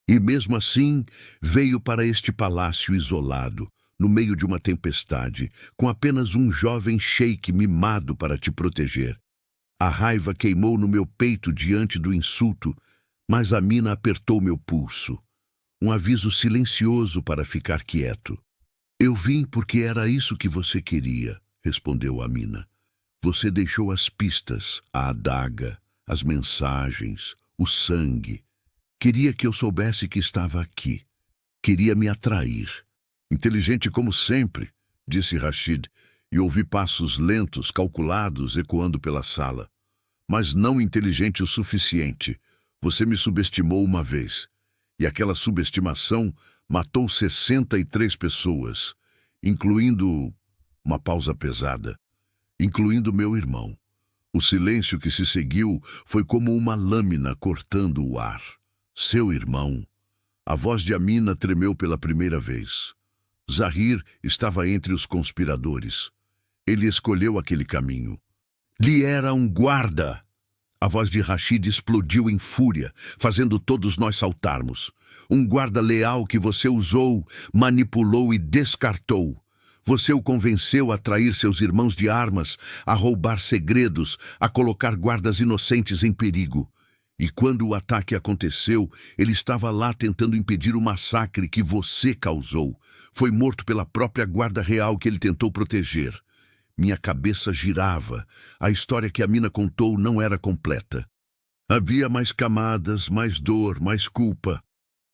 E mesmo assim, veio para este palácio isolado, no meio de uma tempestade, com apenas um jovem sheik mimado para te proteger. A raiva queimou no meu peito diante do insulto, mas Amina apertou meu pulso. Um aviso silencioso para ficar quieto. Eu vim porque era isso que você queria, respondeu Amina. Você deixou as pistas, a adaga, as mensagens, o sangue. Queria que eu soubesse que estava aqui. Queria me atrair. Inteligente como sempre, disse Rashid, e ouvi passos lentos, calculados, ecoando pela sala. Mas não inteligente o suficiente. Você me subestimou uma vez. E aquela subestimação matou 63 pessoas, incluindo uma pausa pesada, incluindo meu irmão. O silêncio que se seguiu foi como uma lâmina cortando o ar. Seu irmão. A voz de Amina tremeu pela primeira vez. Zahir estava entre os conspiradores. Ele escolheu aquele caminho. Lhe era um guarda. A voz de Rashid explodiu em fúria, fazendo todos nós saltarmos. Um guarda leal que você usou, manipulou e descartou. Você o convenceu a trair seus irmãos de armas, a roubar segredos, a colocar guardas inocentes em perigo. E quando o ataque aconteceu, ele estava lá tentando impedir o massacre que você causou. Foi morto pela própria guarda real que ele tentou proteger. Minha cabeça girava. A história que Amina contou não era completa. Havia mais camadas, mais dor, mais culpa.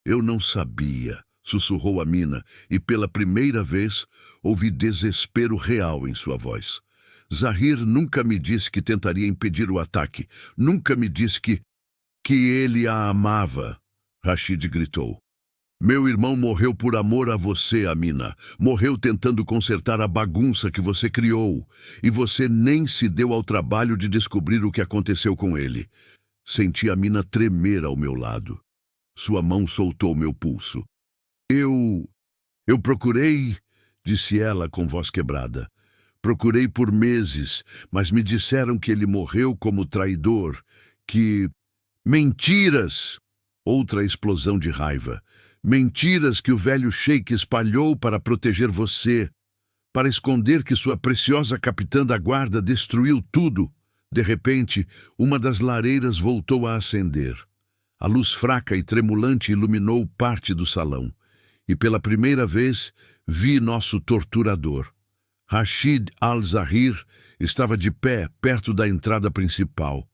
Eu não sabia, sussurrou Amina, e pela primeira vez ouvi desespero real em sua voz. Zahir nunca me disse que tentaria impedir o ataque. Nunca me disse que ele a amava. Rashid gritou. Meu irmão morreu por amor a você, Amina. Morreu tentando consertar a bagunça que você criou. E você nem se deu ao trabalho de descobrir o que aconteceu com ele. Senti Amina tremer ao meu lado. Sua mão soltou meu pulso. Eu procurei, disse ela com voz quebrada. Procurei por meses, mas me disseram que ele morreu como traidor, que... Mentiras! Outra explosão de raiva. Mentiras que o velho sheik espalhou para proteger você, para esconder que sua preciosa capitã da guarda destruiu tudo. De repente, uma das lareiras voltou a acender. A luz fraca e tremulante iluminou parte do salão. E pela primeira vez, vi nosso torturador. Rashid al-Zahir estava de pé perto da entrada principal.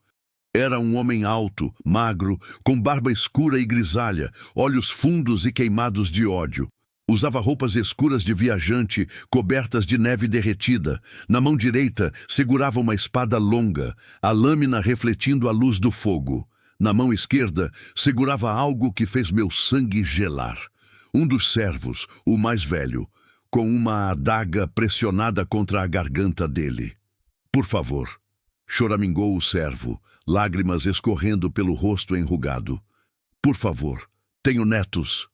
Era um homem alto, magro, com barba escura e grisalha, olhos fundos e queimados de ódio. Usava roupas escuras de viajante, cobertas de neve derretida. Na mão direita, segurava uma espada longa, a lâmina refletindo a luz do fogo. Na mão esquerda, segurava algo que fez meu sangue gelar. Um dos servos, o mais velho, com uma adaga pressionada contra a garganta dele. Por favor, choramingou o servo, lágrimas escorrendo pelo rosto enrugado. Por favor, tenho netos.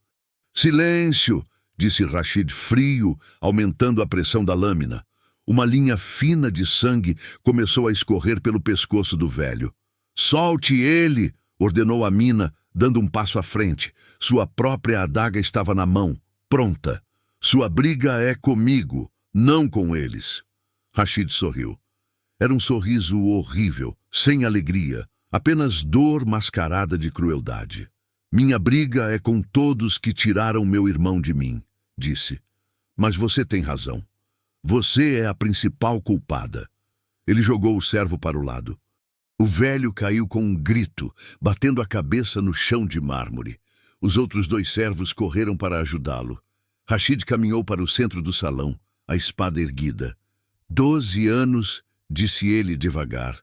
Silêncio! Disse Rashid frio, aumentando a pressão da lâmina. Uma linha fina de sangue começou a escorrer pelo pescoço do velho. Solte ele! Ordenou Amina, dando um passo à frente. Sua própria adaga estava na mão, pronta. Sua briga é comigo, não com eles. Rashid sorriu. Era um sorriso horrível, sem alegria, apenas dor mascarada de crueldade. Minha briga é com todos que tiraram meu irmão de mim, disse. Mas você tem razão. Você é a principal culpada. Ele jogou o servo para o lado. O velho caiu com um grito, batendo a cabeça no chão de mármore. Os outros 2 servos correram para ajudá-lo. Rashid caminhou para o centro do salão, a espada erguida. 12 anos, disse ele devagar.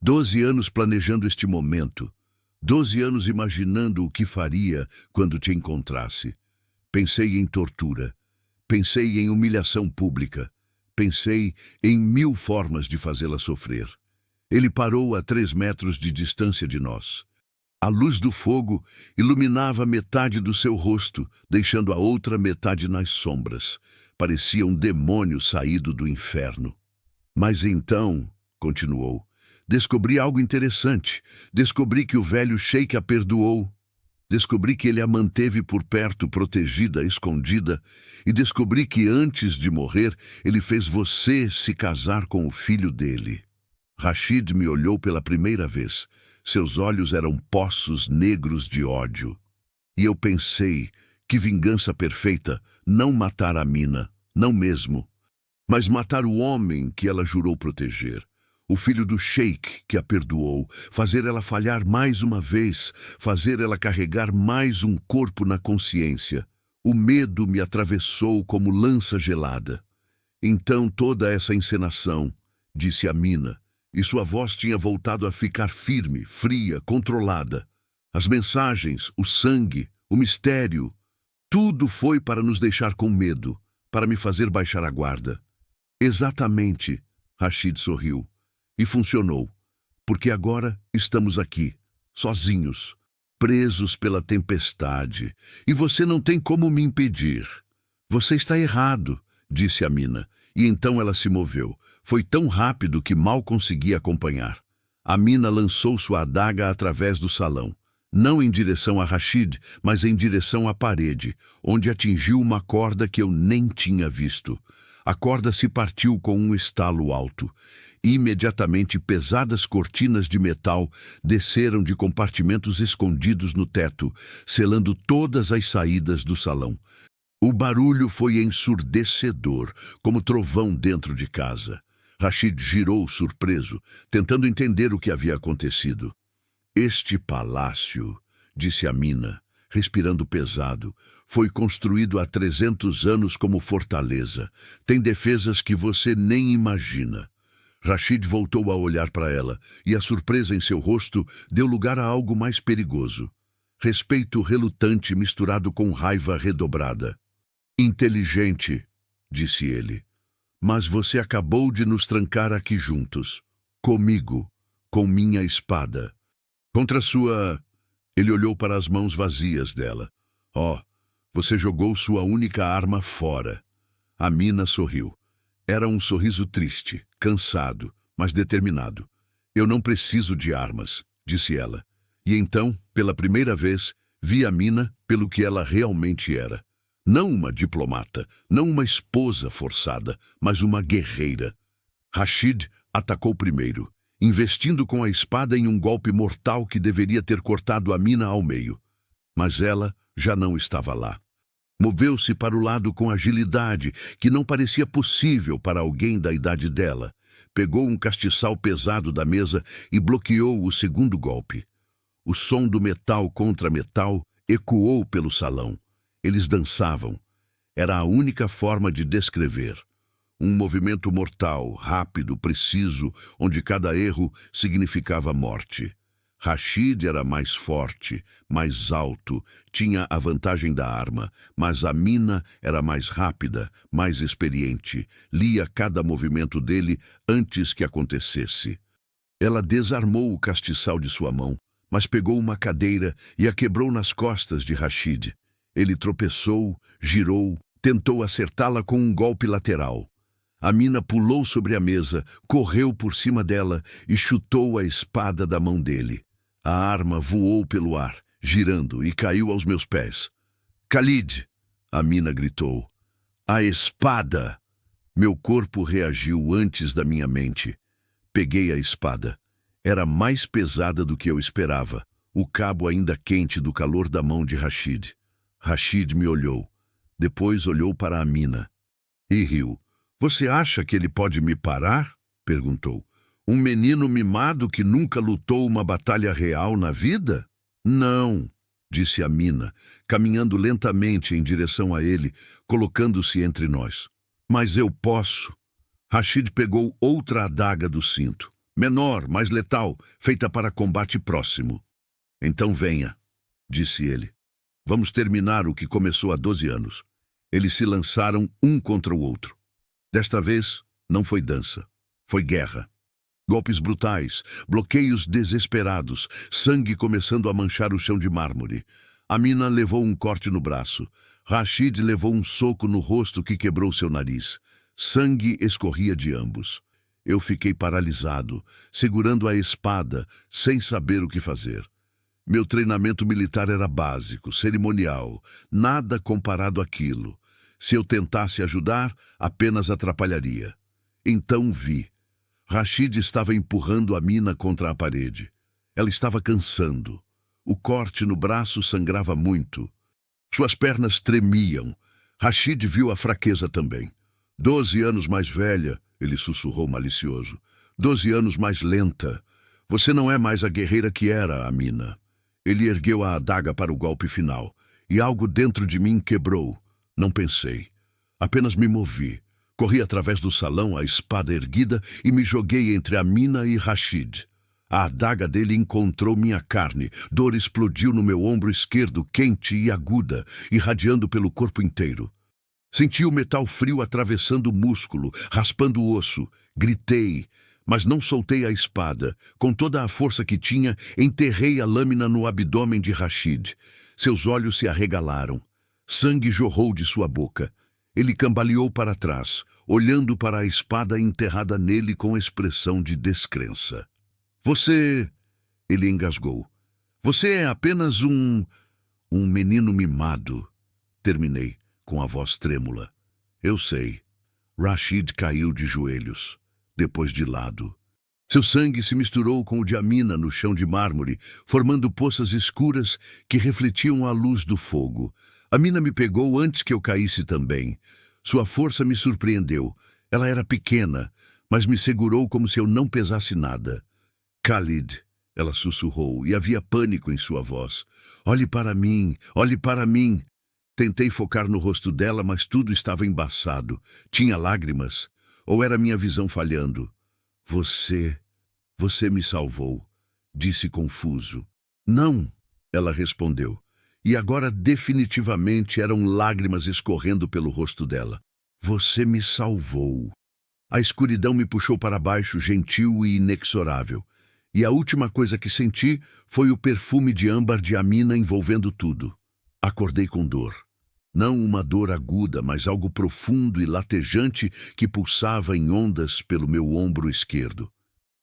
12 anos planejando este momento. 12 anos imaginando o que faria quando te encontrasse. Pensei em tortura. Pensei em humilhação pública. Pensei em 1000 formas de fazê-la sofrer. Ele parou a 3 metros de distância de nós. A luz do fogo iluminava metade do seu rosto, deixando a outra metade nas sombras. Parecia um demônio saído do inferno. Mas então, continuou, descobri algo interessante. Descobri que o velho sheik a perdoou. Descobri que ele a manteve por perto, protegida, escondida. E descobri que antes de morrer, ele fez você se casar com o filho dele. Rashid me olhou pela primeira vez. Seus olhos eram poços negros de ódio. E eu pensei, que vingança perfeita, não matar Amina, não mesmo. Mas matar o homem que ela jurou proteger. O filho do sheik que a perdoou, fazer ela falhar mais uma vez, fazer ela carregar mais um corpo na consciência. O medo me atravessou como lança gelada. Então toda essa encenação, disse Amina, e sua voz tinha voltado a ficar firme, fria, controlada. As mensagens, o sangue, o mistério, tudo foi para nos deixar com medo, para me fazer baixar a guarda. Exatamente, Rashid sorriu. E funcionou, porque agora estamos aqui, sozinhos, presos pela tempestade, e você não tem como me impedir. Você está errado, disse Amina, e então ela se moveu. Foi tão rápido que mal consegui acompanhar. Amina lançou sua adaga através do salão, não em direção a Rashid, mas em direção à parede, onde atingiu uma corda que eu nem tinha visto. A corda se partiu com um estalo alto. Imediatamente, pesadas cortinas de metal desceram de compartimentos escondidos no teto, selando todas as saídas do salão. O barulho foi ensurdecedor, como trovão dentro de casa. Rashid girou surpreso, tentando entender o que havia acontecido. Este palácio, disse Amina, respirando pesado, foi construído há 300 anos como fortaleza. Tem defesas que você nem imagina. Rashid voltou a olhar para ela, e a surpresa em seu rosto deu lugar a algo mais perigoso. Respeito relutante misturado com raiva redobrada. Inteligente, disse ele. Mas você acabou de nos trancar aqui juntos. Comigo, com minha espada. Contra sua... Ele olhou para as mãos vazias dela. Você jogou sua única arma fora. Amina sorriu. Era um sorriso triste, cansado, mas determinado. Eu não preciso de armas, disse ela. E então, pela primeira vez, vi Amina pelo que ela realmente era. Não uma diplomata, não uma esposa forçada, mas uma guerreira. Rashid atacou primeiro, investindo com a espada em um golpe mortal que deveria ter cortado Amina ao meio. Mas ela já não estava lá. Moveu-se para o lado com agilidade que não parecia possível para alguém da idade dela. Pegou um castiçal pesado da mesa e bloqueou o segundo golpe. O som do metal contra metal ecoou pelo salão. Eles dançavam. Era a única forma de descrever. Um movimento mortal, rápido, preciso, onde cada erro significava morte. Rashid era mais forte, mais alto, tinha a vantagem da arma, mas Amina era mais rápida, mais experiente, lia cada movimento dele antes que acontecesse. Ela desarmou o castiçal de sua mão, mas pegou uma cadeira e a quebrou nas costas de Rashid. Ele tropeçou, girou, tentou acertá-la com um golpe lateral. Amina pulou sobre a mesa, correu por cima dela e chutou a espada da mão dele. A arma voou pelo ar, girando, e caiu aos meus pés. "Khalid!" Amina gritou. "A espada!" Meu corpo reagiu antes da minha mente. Peguei a espada. Era mais pesada do que eu esperava, o cabo ainda quente do calor da mão de Rashid. Rashid me olhou. Depois olhou para Amina e riu. "Você acha que ele pode me parar?" perguntou. "Um menino mimado que nunca lutou uma batalha real na vida?" "Não", disse Amina, caminhando lentamente em direção a ele, colocando-se entre nós. "Mas eu posso." Rashid pegou outra adaga do cinto, menor, mais letal, feita para combate próximo. "Então venha", disse ele. "Vamos terminar o que começou há 12 anos. Eles se lançaram um contra o outro. Desta vez, não foi dança, foi guerra. Golpes brutais, bloqueios desesperados, sangue começando a manchar o chão de mármore. Amina levou um corte no braço. Rashid levou um soco no rosto que quebrou seu nariz. Sangue escorria de ambos. Eu fiquei paralisado, segurando a espada, sem saber o que fazer. Meu treinamento militar era básico, cerimonial, nada comparado àquilo. Se eu tentasse ajudar, apenas atrapalharia. Então vi. Rashid estava empurrando Amina contra a parede. Ela estava cansando. O corte no braço sangrava muito. Suas pernas tremiam. Rashid viu a fraqueza também. 12 anos mais velha, ele sussurrou malicioso. 12 anos mais lenta. Você não é mais a guerreira que era, Amina. Ele ergueu a adaga para o golpe final, e algo dentro de mim quebrou. Não pensei. Apenas me movi. Corri através do salão, a espada erguida, e me joguei entre Amina e Rashid. A adaga dele encontrou minha carne. Dor explodiu no meu ombro esquerdo, quente e aguda, irradiando pelo corpo inteiro. Senti o metal frio atravessando o músculo, raspando o osso. Gritei, mas não soltei a espada. Com toda a força que tinha, enterrei a lâmina no abdômen de Rashid. Seus olhos se arregalaram. Sangue jorrou de sua boca. Ele cambaleou para trás, olhando para a espada enterrada nele com expressão de descrença. "Você..." Ele engasgou. "Você é apenas um menino mimado." Terminei, com a voz trêmula. "Eu sei." Rashid caiu de joelhos, depois de lado. Seu sangue se misturou com o de Amina no chão de mármore, formando poças escuras que refletiam a luz do fogo. Amina me pegou antes que eu caísse também. Sua força me surpreendeu. Ela era pequena, mas me segurou como se eu não pesasse nada. "Khalid", ela sussurrou, e havia pânico em sua voz. "Olhe para mim, olhe para mim." Tentei focar no rosto dela, mas tudo estava embaçado. Tinha lágrimas, ou era minha visão falhando? Você me salvou", disse confuso. "Não", ela respondeu. E agora definitivamente eram lágrimas escorrendo pelo rosto dela. "Você me salvou." A escuridão me puxou para baixo, gentil e inexorável. E a última coisa que senti foi o perfume de âmbar de Amina envolvendo tudo. Acordei com dor. Não uma dor aguda, mas algo profundo e latejante que pulsava em ondas pelo meu ombro esquerdo.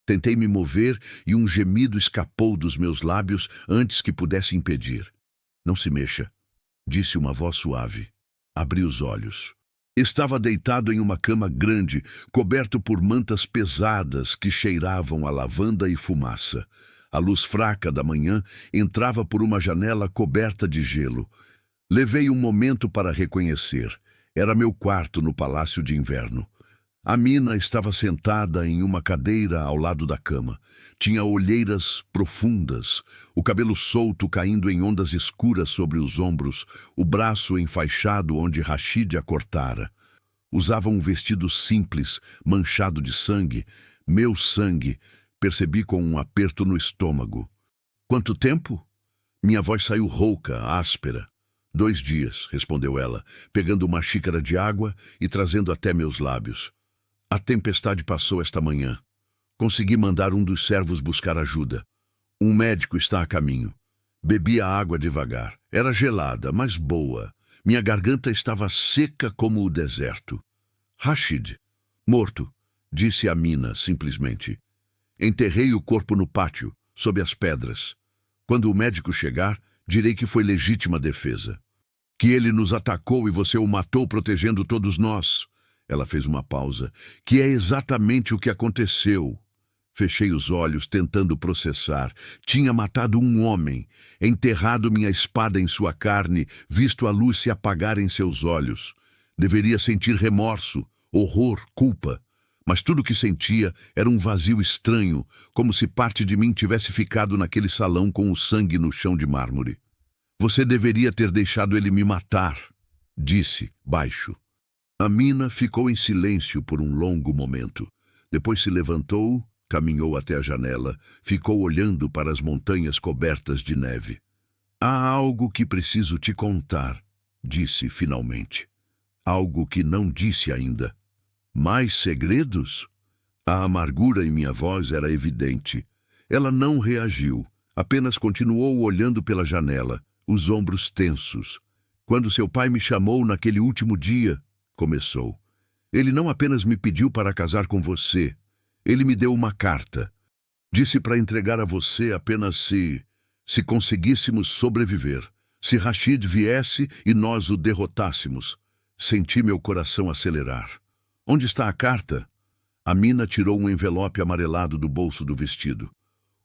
Tentei me mover e um gemido escapou dos meus lábios antes que pudesse impedir. "Não se mexa", disse uma voz suave. Abri os olhos. Estava deitado em uma cama grande, coberto por mantas pesadas que cheiravam a lavanda e fumaça. A luz fraca da manhã entrava por uma janela coberta de gelo. Levei um momento para reconhecer. Era meu quarto no Palácio de Inverno. Amina estava sentada em uma cadeira ao lado da cama. Tinha olheiras profundas, o cabelo solto caindo em ondas escuras sobre os ombros, o braço enfaixado onde Rashid a cortara. Usava um vestido simples, manchado de sangue, meu sangue, percebi com um aperto no estômago. Quanto tempo? Minha voz saiu rouca, áspera. 2 dias, respondeu ela, pegando uma xícara de água e trazendo até meus lábios. A tempestade passou esta manhã. Consegui mandar um dos servos buscar ajuda. Um médico está a caminho. Bebi a água devagar. Era gelada, mas boa. Minha garganta estava seca como o deserto. Rashid, morto, disse Amina simplesmente. Enterrei o corpo no pátio, sob as pedras. Quando o médico chegar, direi que foi legítima defesa. Que ele nos atacou e você o matou protegendo todos nós. Ela fez uma pausa. Que é exatamente o que aconteceu. Fechei os olhos, tentando processar. Tinha matado um homem, enterrado minha espada em sua carne, visto a luz se apagar em seus olhos. Deveria sentir remorso, horror, culpa. Mas tudo o que sentia era um vazio estranho, como se parte de mim tivesse ficado naquele salão com o sangue no chão de mármore. Você deveria ter deixado ele me matar, disse, baixo. Amina ficou em silêncio por um longo momento. Depois se levantou, caminhou até a janela, ficou olhando para as montanhas cobertas de neve. Há algo que preciso te contar, disse finalmente. Algo que não disse ainda. Mais segredos? A amargura em minha voz era evidente. Ela não reagiu, apenas continuou olhando pela janela, os ombros tensos. Quando seu pai me chamou naquele último dia, começou. Ele não apenas me pediu para casar com você, ele me deu uma carta. Disse para entregar a você apenas se conseguíssemos sobreviver. Se Rashid viesse e nós o derrotássemos. Senti meu coração acelerar. Onde está a carta? Amina tirou um envelope amarelado do bolso do vestido.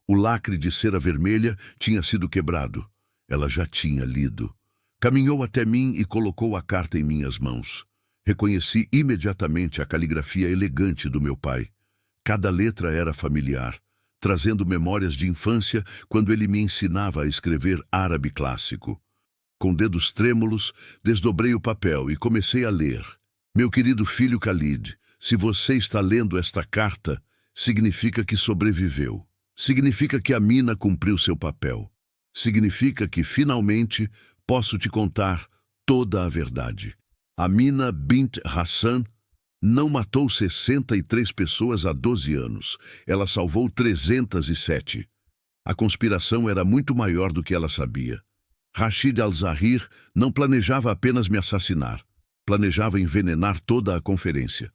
O lacre de cera vermelha tinha sido quebrado. Ela já tinha lido. Caminhou até mim e colocou a carta em minhas mãos. Reconheci imediatamente a caligrafia elegante do meu pai. Cada letra era familiar, trazendo memórias de infância quando ele me ensinava a escrever árabe clássico. Com dedos trêmulos, desdobrei o papel e comecei a ler. Meu querido filho Khalid, se você está lendo esta carta, significa que sobreviveu. Significa que Amina cumpriu seu papel. Significa que, finalmente, posso te contar toda a verdade. Amina bint Hassan não matou 63 pessoas há 12 anos. Ela salvou 307. A conspiração era muito maior do que ela sabia. Rashid al-Zahir não planejava apenas me assassinar. Planejava envenenar toda a conferência.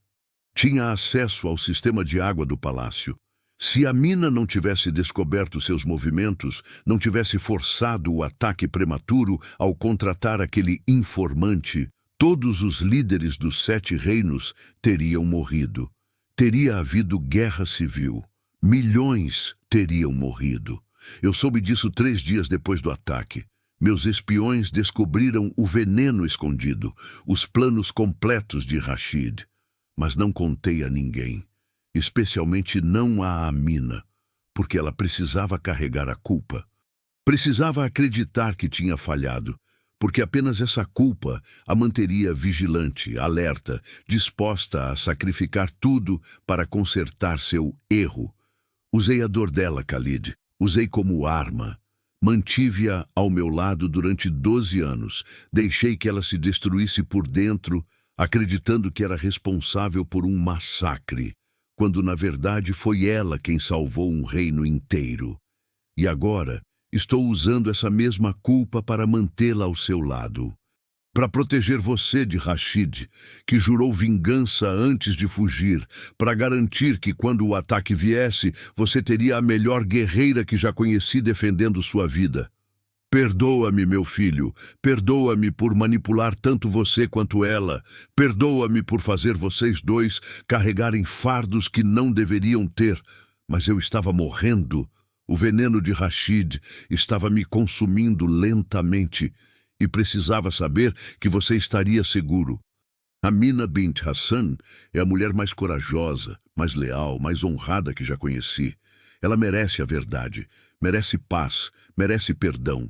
Tinha acesso ao sistema de água do palácio. Se Amina não tivesse descoberto seus movimentos, não tivesse forçado o ataque prematuro ao contratar aquele informante, todos os líderes dos 7 reinos teriam morrido. Teria havido guerra civil. Milhões teriam morrido. Eu soube disso 3 dias depois do ataque. Meus espiões descobriram o veneno escondido, os planos completos de Rashid. Mas não contei a ninguém, especialmente não a Amina, porque ela precisava carregar a culpa. Precisava acreditar que tinha falhado, porque apenas essa culpa a manteria vigilante, alerta, disposta a sacrificar tudo para consertar seu erro. Usei a dor dela, Khalid. Usei como arma. Mantive-a ao meu lado durante 12 anos. Deixei que ela se destruísse por dentro, acreditando que era responsável por um massacre, quando na verdade foi ela quem salvou um reino inteiro. E agora estou usando essa mesma culpa para mantê-la ao seu lado. Para proteger você de Rashid, que jurou vingança antes de fugir, para garantir que quando o ataque viesse, você teria a melhor guerreira que já conheci defendendo sua vida. Perdoa-me, meu filho. Perdoa-me por manipular tanto você quanto ela. Perdoa-me por fazer vocês dois carregarem fardos que não deveriam ter. Mas eu estava morrendo. O veneno de Rashid estava me consumindo lentamente. E precisava saber que você estaria seguro. Amina bint Hassan é a mulher mais corajosa, mais leal, mais honrada que já conheci. Ela merece a verdade, merece paz, merece perdão.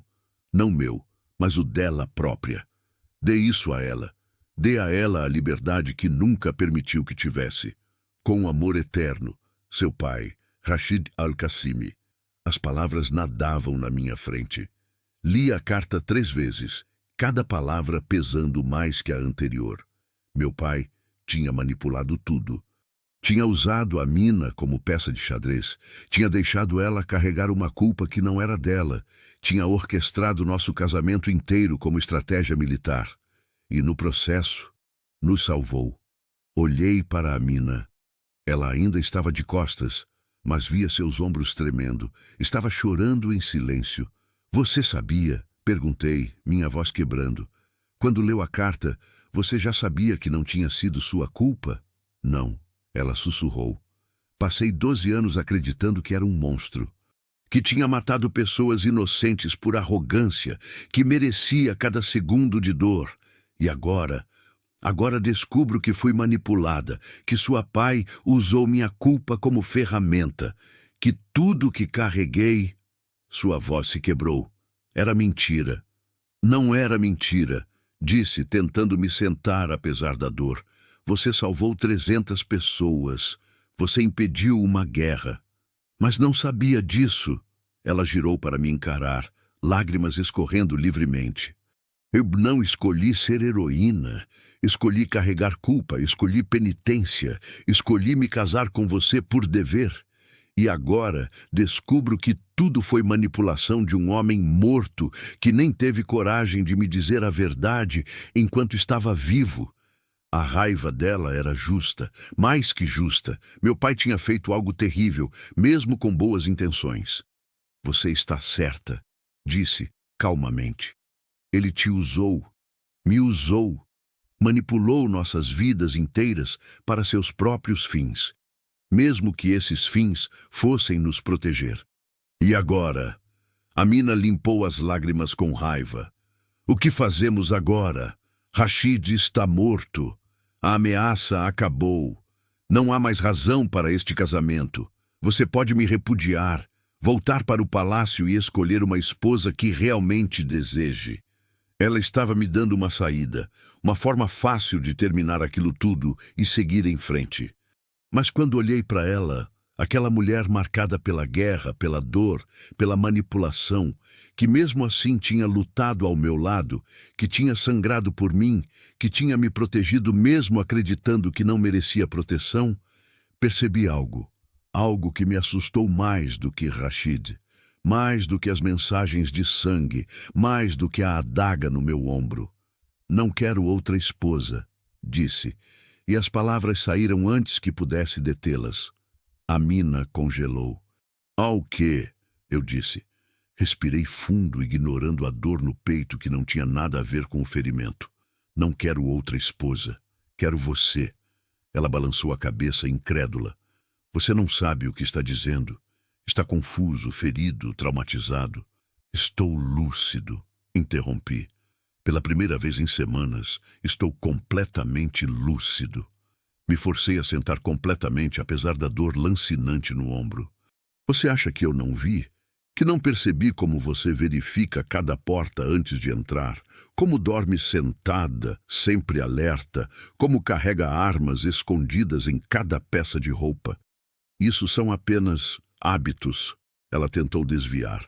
Não meu, mas o dela própria. Dê isso a ela. Dê a ela a liberdade que nunca permitiu que tivesse. Com amor eterno, seu pai, Rashid Al-Qassimi. As palavras nadavam na minha frente. Li a carta 3 vezes, cada palavra pesando mais que a anterior. Meu pai tinha manipulado tudo. Tinha usado Amina como peça de xadrez. Tinha deixado ela carregar uma culpa que não era dela. Tinha orquestrado nosso casamento inteiro como estratégia militar. E no processo, nos salvou. Olhei para Amina. Ela ainda estava de costas, mas via seus ombros tremendo. Estava chorando em silêncio. Você sabia? Perguntei, minha voz quebrando. Quando leu a carta, você já sabia que não tinha sido sua culpa? Não, ela sussurrou. Passei 12 anos acreditando que era um monstro, que tinha matado pessoas inocentes por arrogância, que merecia cada segundo de dor. E agora descubro que fui manipulada, que sua pai usou minha culpa como ferramenta, que tudo que carreguei... Sua voz se quebrou. Era mentira. Não era mentira, disse, tentando me sentar apesar da dor. Você salvou 300 pessoas. Você impediu uma guerra. Mas não sabia disso. Ela girou para me encarar, lágrimas escorrendo livremente. Eu não escolhi ser heroína. Escolhi carregar culpa, escolhi penitência, escolhi me casar com você por dever. E agora descubro que tudo foi manipulação de um homem morto que nem teve coragem de me dizer a verdade enquanto estava vivo. A raiva dela era justa, mais que justa. Meu pai tinha feito algo terrível, mesmo com boas intenções. Você está certa, disse calmamente. Ele te usou, me usou, manipulou nossas vidas inteiras para seus próprios fins, mesmo que esses fins fossem nos proteger. E agora? Amina limpou as lágrimas com raiva. O que fazemos agora? Rashid está morto. A ameaça acabou. Não há mais razão para este casamento. Você pode me repudiar, voltar para o palácio e escolher uma esposa que realmente deseje. Ela estava me dando uma saída, uma forma fácil de terminar aquilo tudo e seguir em frente. Mas quando olhei para ela, aquela mulher marcada pela guerra, pela dor, pela manipulação, que mesmo assim tinha lutado ao meu lado, que tinha sangrado por mim, que tinha me protegido mesmo acreditando que não merecia proteção, percebi algo. Algo que me assustou mais do que Rashid, mais do que as mensagens de sangue, mais do que a adaga no meu ombro. Não quero outra esposa, disse, e as palavras saíram antes que pudesse detê-las. Amina congelou. Ao quê? Eu disse. Respirei fundo, ignorando a dor no peito que não tinha nada a ver com o ferimento. Não quero outra esposa. Quero você. Ela balançou a cabeça, incrédula. Você não sabe o que está dizendo. Está confuso, ferido, traumatizado. Estou lúcido, interrompi. Pela primeira vez em semanas, estou completamente lúcido. Me forcei a sentar completamente, apesar da dor lancinante no ombro. Você acha que eu não vi? Que não percebi como você verifica cada porta antes de entrar? Como dorme sentada, sempre alerta? Como carrega armas escondidas em cada peça de roupa? Isso são apenas hábitos. Ela tentou desviar.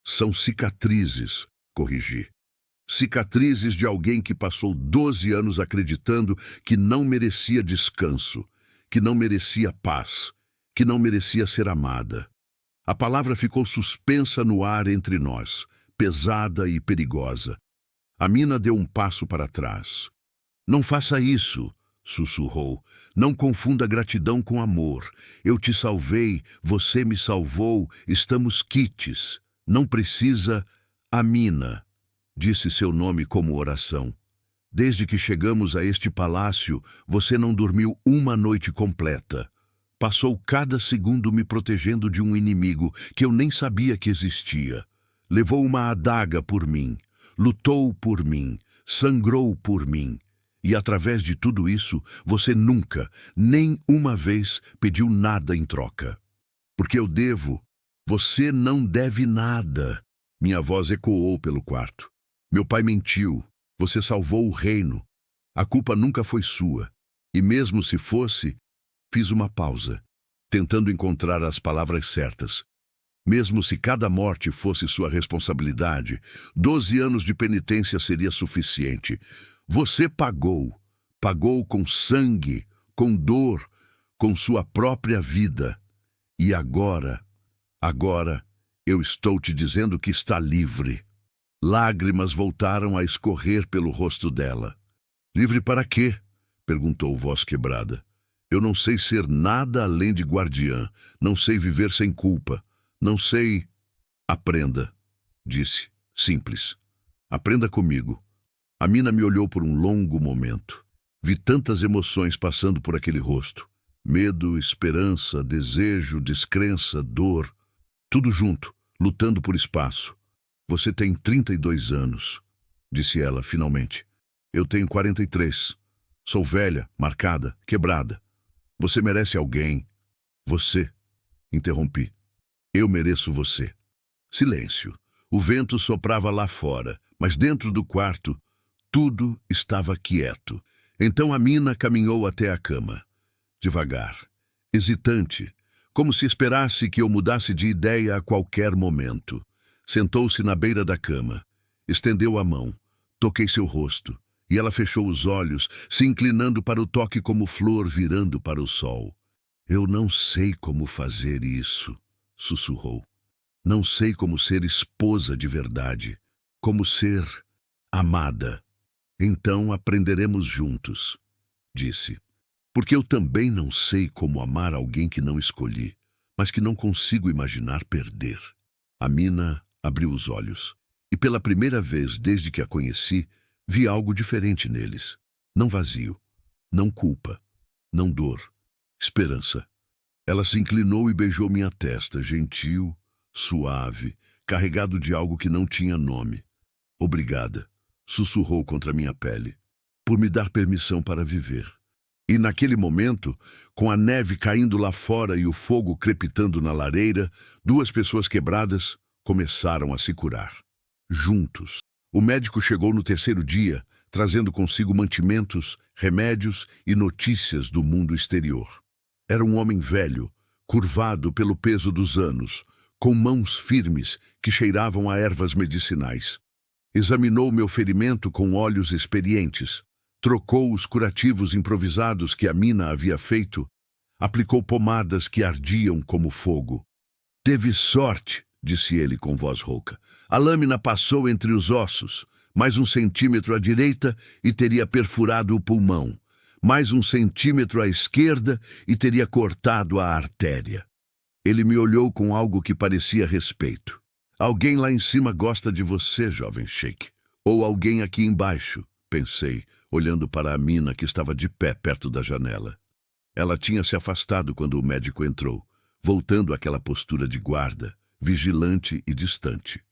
São cicatrizes, corrigi. Cicatrizes de alguém que passou 12 anos acreditando que não merecia descanso, que não merecia paz, que não merecia ser amada. A palavra ficou suspensa no ar entre nós, pesada e perigosa. Amina deu um passo para trás. Não faça isso, sussurrou. Não confunda gratidão com amor. Eu te salvei, você me salvou, estamos quites. Não precisa... Amina, disse seu nome como oração. Desde que chegamos a este palácio, você não dormiu uma noite completa. Passou cada segundo me protegendo de um inimigo que eu nem sabia que existia. Levou uma adaga por mim, lutou por mim, sangrou por mim. E através de tudo isso, você nunca, nem uma vez, pediu nada em troca. Porque eu devo. Você não deve nada. Minha voz ecoou pelo quarto. Meu pai mentiu. Você salvou o reino. A culpa nunca foi sua. E mesmo se fosse, fiz uma pausa, tentando encontrar as palavras certas. Mesmo se cada morte fosse sua responsabilidade, 12 anos de penitência seria suficiente. Você pagou. Pagou com sangue, com dor, com sua própria vida. E agora, eu estou te dizendo que está livre. Lágrimas voltaram a escorrer pelo rosto dela. Livre para quê? Perguntou voz quebrada. Eu não sei ser nada além de guardiã. Não sei viver sem culpa. Não sei... Aprenda, disse, simples. Aprenda comigo. A mina me olhou por um longo momento. Vi tantas emoções passando por aquele rosto. Medo, esperança, desejo, descrença, dor. Tudo junto, lutando por espaço. Você tem 32 anos, disse ela, finalmente. Eu tenho 43. Sou velha, marcada, quebrada. Você merece alguém. Você, interrompi. Eu mereço você. Silêncio. O vento soprava lá fora, mas dentro do quarto, tudo estava quieto. Então a mina caminhou até a cama. Devagar, hesitante, como se esperasse que eu mudasse de ideia a qualquer momento. Sentou-se na beira da cama. Estendeu a mão. Toquei seu rosto. E ela fechou os olhos, se inclinando para o toque como flor virando para o sol. Eu não sei como fazer isso, sussurrou. Não sei como ser esposa de verdade, como ser amada. Então aprenderemos juntos, disse. Porque eu também não sei como amar alguém que não escolhi, mas que não consigo imaginar perder. A mina abriu os olhos, e pela primeira vez desde que a conheci, vi algo diferente neles. Não vazio, não culpa, não dor, esperança. Ela se inclinou e beijou minha testa, gentil, suave, carregado de algo que não tinha nome. Obrigada, sussurrou contra minha pele, por me dar permissão para viver. E naquele momento, com a neve caindo lá fora e o fogo crepitando na lareira, duas pessoas quebradas começaram a se curar. Juntos. O médico chegou no terceiro dia, trazendo consigo mantimentos, remédios e notícias do mundo exterior. Era um homem velho, curvado pelo peso dos anos, com mãos firmes que cheiravam a ervas medicinais. Examinou meu ferimento com olhos experientes, trocou os curativos improvisados que a mina havia feito, aplicou pomadas que ardiam como fogo. Teve sorte, disse ele com voz rouca. A lâmina passou entre os ossos, mais 1 centímetro à direita e teria perfurado o pulmão, mais 1 centímetro à esquerda e teria cortado a artéria. Ele me olhou com algo que parecia respeito. Alguém lá em cima gosta de você, jovem Sheik. Ou alguém aqui embaixo, pensei, olhando para a mina que estava de pé perto da janela. Ela tinha se afastado quando o médico entrou, voltando àquela postura de guarda, vigilante e distante.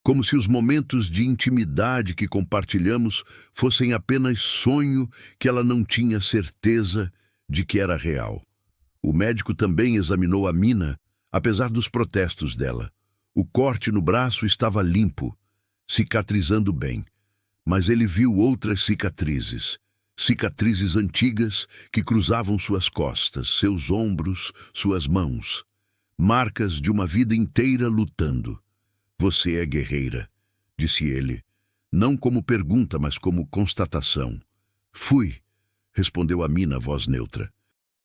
Como se os momentos de intimidade que compartilhamos fossem apenas sonho que ela não tinha certeza de que era real. O médico também examinou a mina, apesar dos protestos dela. O corte no braço estava limpo, cicatrizando bem, mas ele viu outras cicatrizes, cicatrizes antigas que cruzavam suas costas, seus ombros, suas mãos, marcas de uma vida inteira lutando. Você é guerreira, disse ele, não como pergunta, mas como constatação. Fui, respondeu a mina, voz neutra.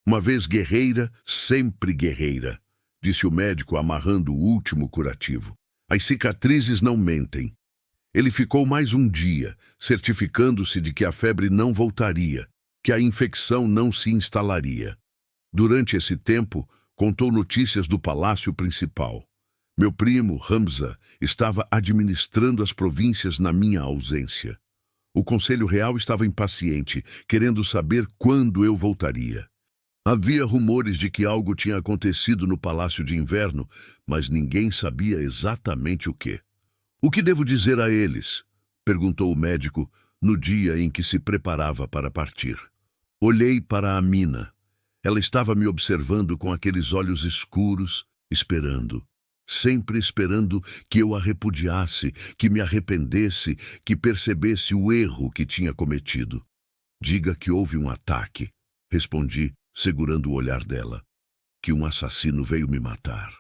Uma vez guerreira, sempre guerreira, disse o médico, amarrando o último curativo. As cicatrizes não mentem. Ele ficou mais um dia, certificando-se de que a febre não voltaria, que a infecção não se instalaria. Durante esse tempo, contou notícias do palácio principal. Meu primo, Hamza, estava administrando as províncias na minha ausência. O Conselho Real estava impaciente, querendo saber quando eu voltaria. Havia rumores de que algo tinha acontecido no Palácio de Inverno, mas ninguém sabia exatamente o quê. O que devo dizer a eles? Perguntou o médico, no dia em que se preparava para partir. Olhei para Amina. Ela estava me observando com aqueles olhos escuros, esperando. Sempre esperando que eu a repudiasse, que me arrependesse, que percebesse o erro que tinha cometido. Diga que houve um ataque, respondi, segurando o olhar dela. Que um assassino veio me matar.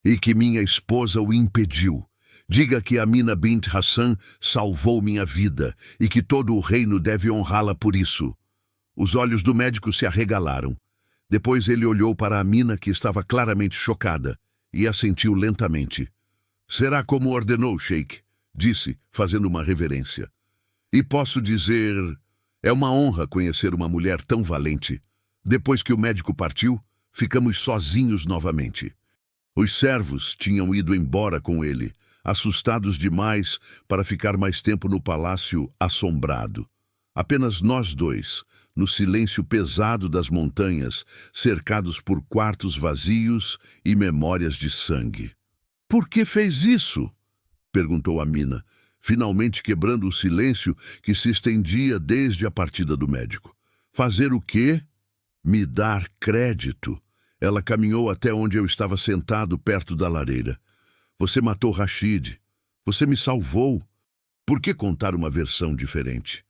E que minha esposa o impediu. Diga que Amina bint Hassan salvou minha vida e que todo o reino deve honrá-la por isso. Os olhos do médico se arregalaram. Depois ele olhou para Amina, que estava claramente chocada, e assentiu lentamente. Será como ordenou, Sheikh, disse, fazendo uma reverência. E posso dizer, é uma honra conhecer uma mulher tão valente. Depois que o médico partiu, ficamos sozinhos novamente. Os servos tinham ido embora com ele, assustados demais para ficar mais tempo no palácio assombrado. Apenas nós dois, no silêncio pesado das montanhas, cercados por quartos vazios e memórias de sangue. Por que fez isso? Perguntou Amina, finalmente quebrando o silêncio que se estendia desde a partida do médico. Fazer o quê? Me dar crédito. Ela caminhou até onde eu estava sentado perto da lareira. Você matou Rashid. Você me salvou. Por que contar uma versão diferente?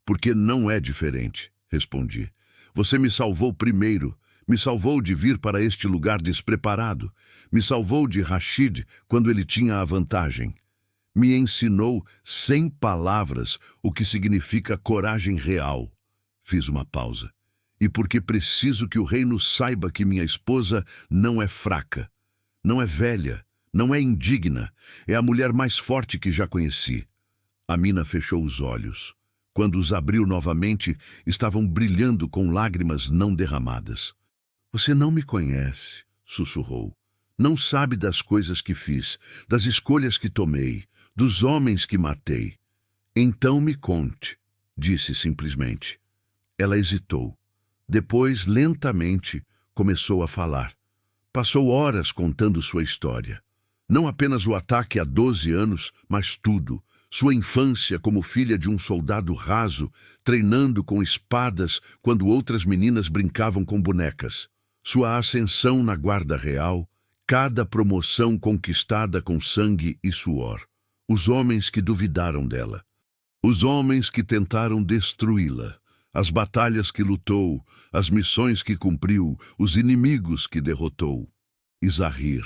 Porque não é diferente, respondi. Você me salvou primeiro. Me salvou de vir para este lugar despreparado. Me salvou de Rashid quando ele tinha a vantagem. Me ensinou sem palavras o que significa coragem real. Fiz uma pausa. E porque preciso que o reino saiba que minha esposa não é fraca, não é velha, não é indigna, é a mulher mais forte que já conheci. Amina fechou os olhos. Quando os abriu novamente, estavam brilhando com lágrimas não derramadas. Você não me conhece, sussurrou. Não sabe das coisas que fiz, das escolhas que tomei, dos homens que matei. Então me conte, disse simplesmente. Ela hesitou. Depois, lentamente, começou a falar. Passou horas contando sua história. Não apenas o ataque há 12 anos, mas tudo. Sua infância como filha de um soldado raso, treinando com espadas quando outras meninas brincavam com bonecas. Sua ascensão na guarda real, cada promoção conquistada com sangue e suor. Os homens que duvidaram dela. Os homens que tentaram destruí-la. As batalhas que lutou, as missões que cumpriu, os inimigos que derrotou. E Zahir.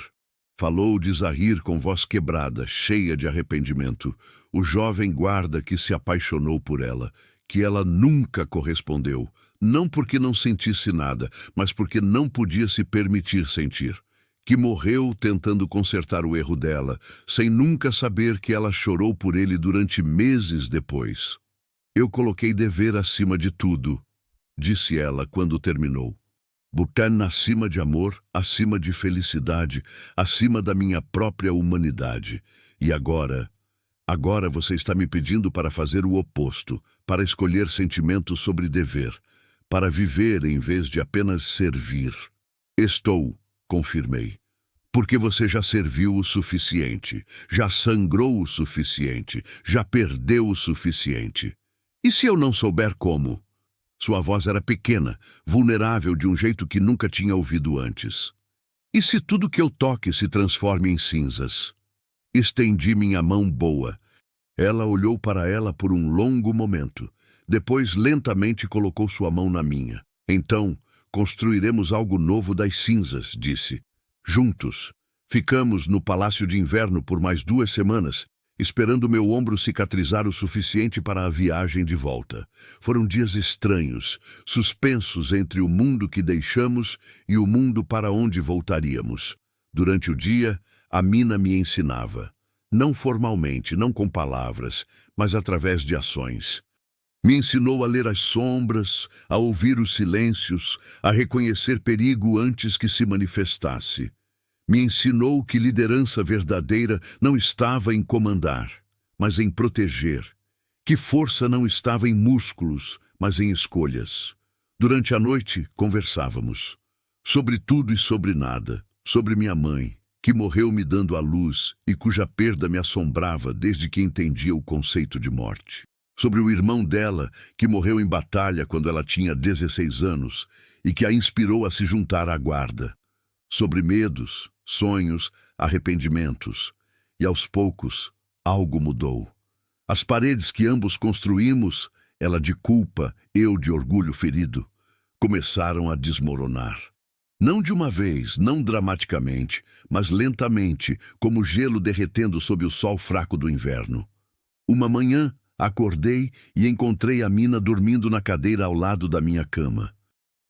Falou de Zahir com voz quebrada, cheia de arrependimento. O jovem guarda que se apaixonou por ela, que ela nunca correspondeu. Não porque não sentisse nada, mas porque não podia se permitir sentir. Que morreu tentando consertar o erro dela, sem nunca saber que ela chorou por ele durante meses depois. Eu coloquei dever acima de tudo, disse ela quando terminou. Bhutan acima de amor, acima de felicidade, acima da minha própria humanidade. E agora você está me pedindo para fazer o oposto, para escolher sentimentos sobre dever, para viver em vez de apenas servir. Estou, confirmei. Porque você já serviu o suficiente, já sangrou o suficiente, já perdeu o suficiente. E se eu não souber como? Sua voz era pequena, vulnerável de um jeito que nunca tinha ouvido antes. E se tudo que eu toque se transforme em cinzas? Estendi minha mão boa. Ela olhou para ela por um longo momento. Depois, lentamente, colocou sua mão na minha. Então, construiremos algo novo das cinzas, disse. Juntos. Ficamos no Palácio de Inverno por mais 2 semanas, esperando meu ombro cicatrizar o suficiente para a viagem de volta. Foram dias estranhos, suspensos entre o mundo que deixamos e o mundo para onde voltaríamos. Durante o dia, Amina me ensinava. Não formalmente, não com palavras, mas através de ações. Me ensinou a ler as sombras, a ouvir os silêncios, a reconhecer perigo antes que se manifestasse. Me ensinou que liderança verdadeira não estava em comandar, mas em proteger. Que força não estava em músculos, mas em escolhas. Durante a noite, conversávamos. Sobre tudo e sobre nada. Sobre minha mãe, que morreu me dando a luz e cuja perda me assombrava desde que entendia o conceito de morte. Sobre o irmão dela, que morreu em batalha quando ela tinha 16 anos e que a inspirou a se juntar à guarda. Sobre medos, sonhos, arrependimentos. E aos poucos, algo mudou. As paredes que ambos construímos, ela de culpa, eu de orgulho ferido, começaram a desmoronar. Não de uma vez, não dramaticamente, mas lentamente, como gelo derretendo sob o sol fraco do inverno. Uma manhã, acordei e encontrei a Mina dormindo na cadeira ao lado da minha cama.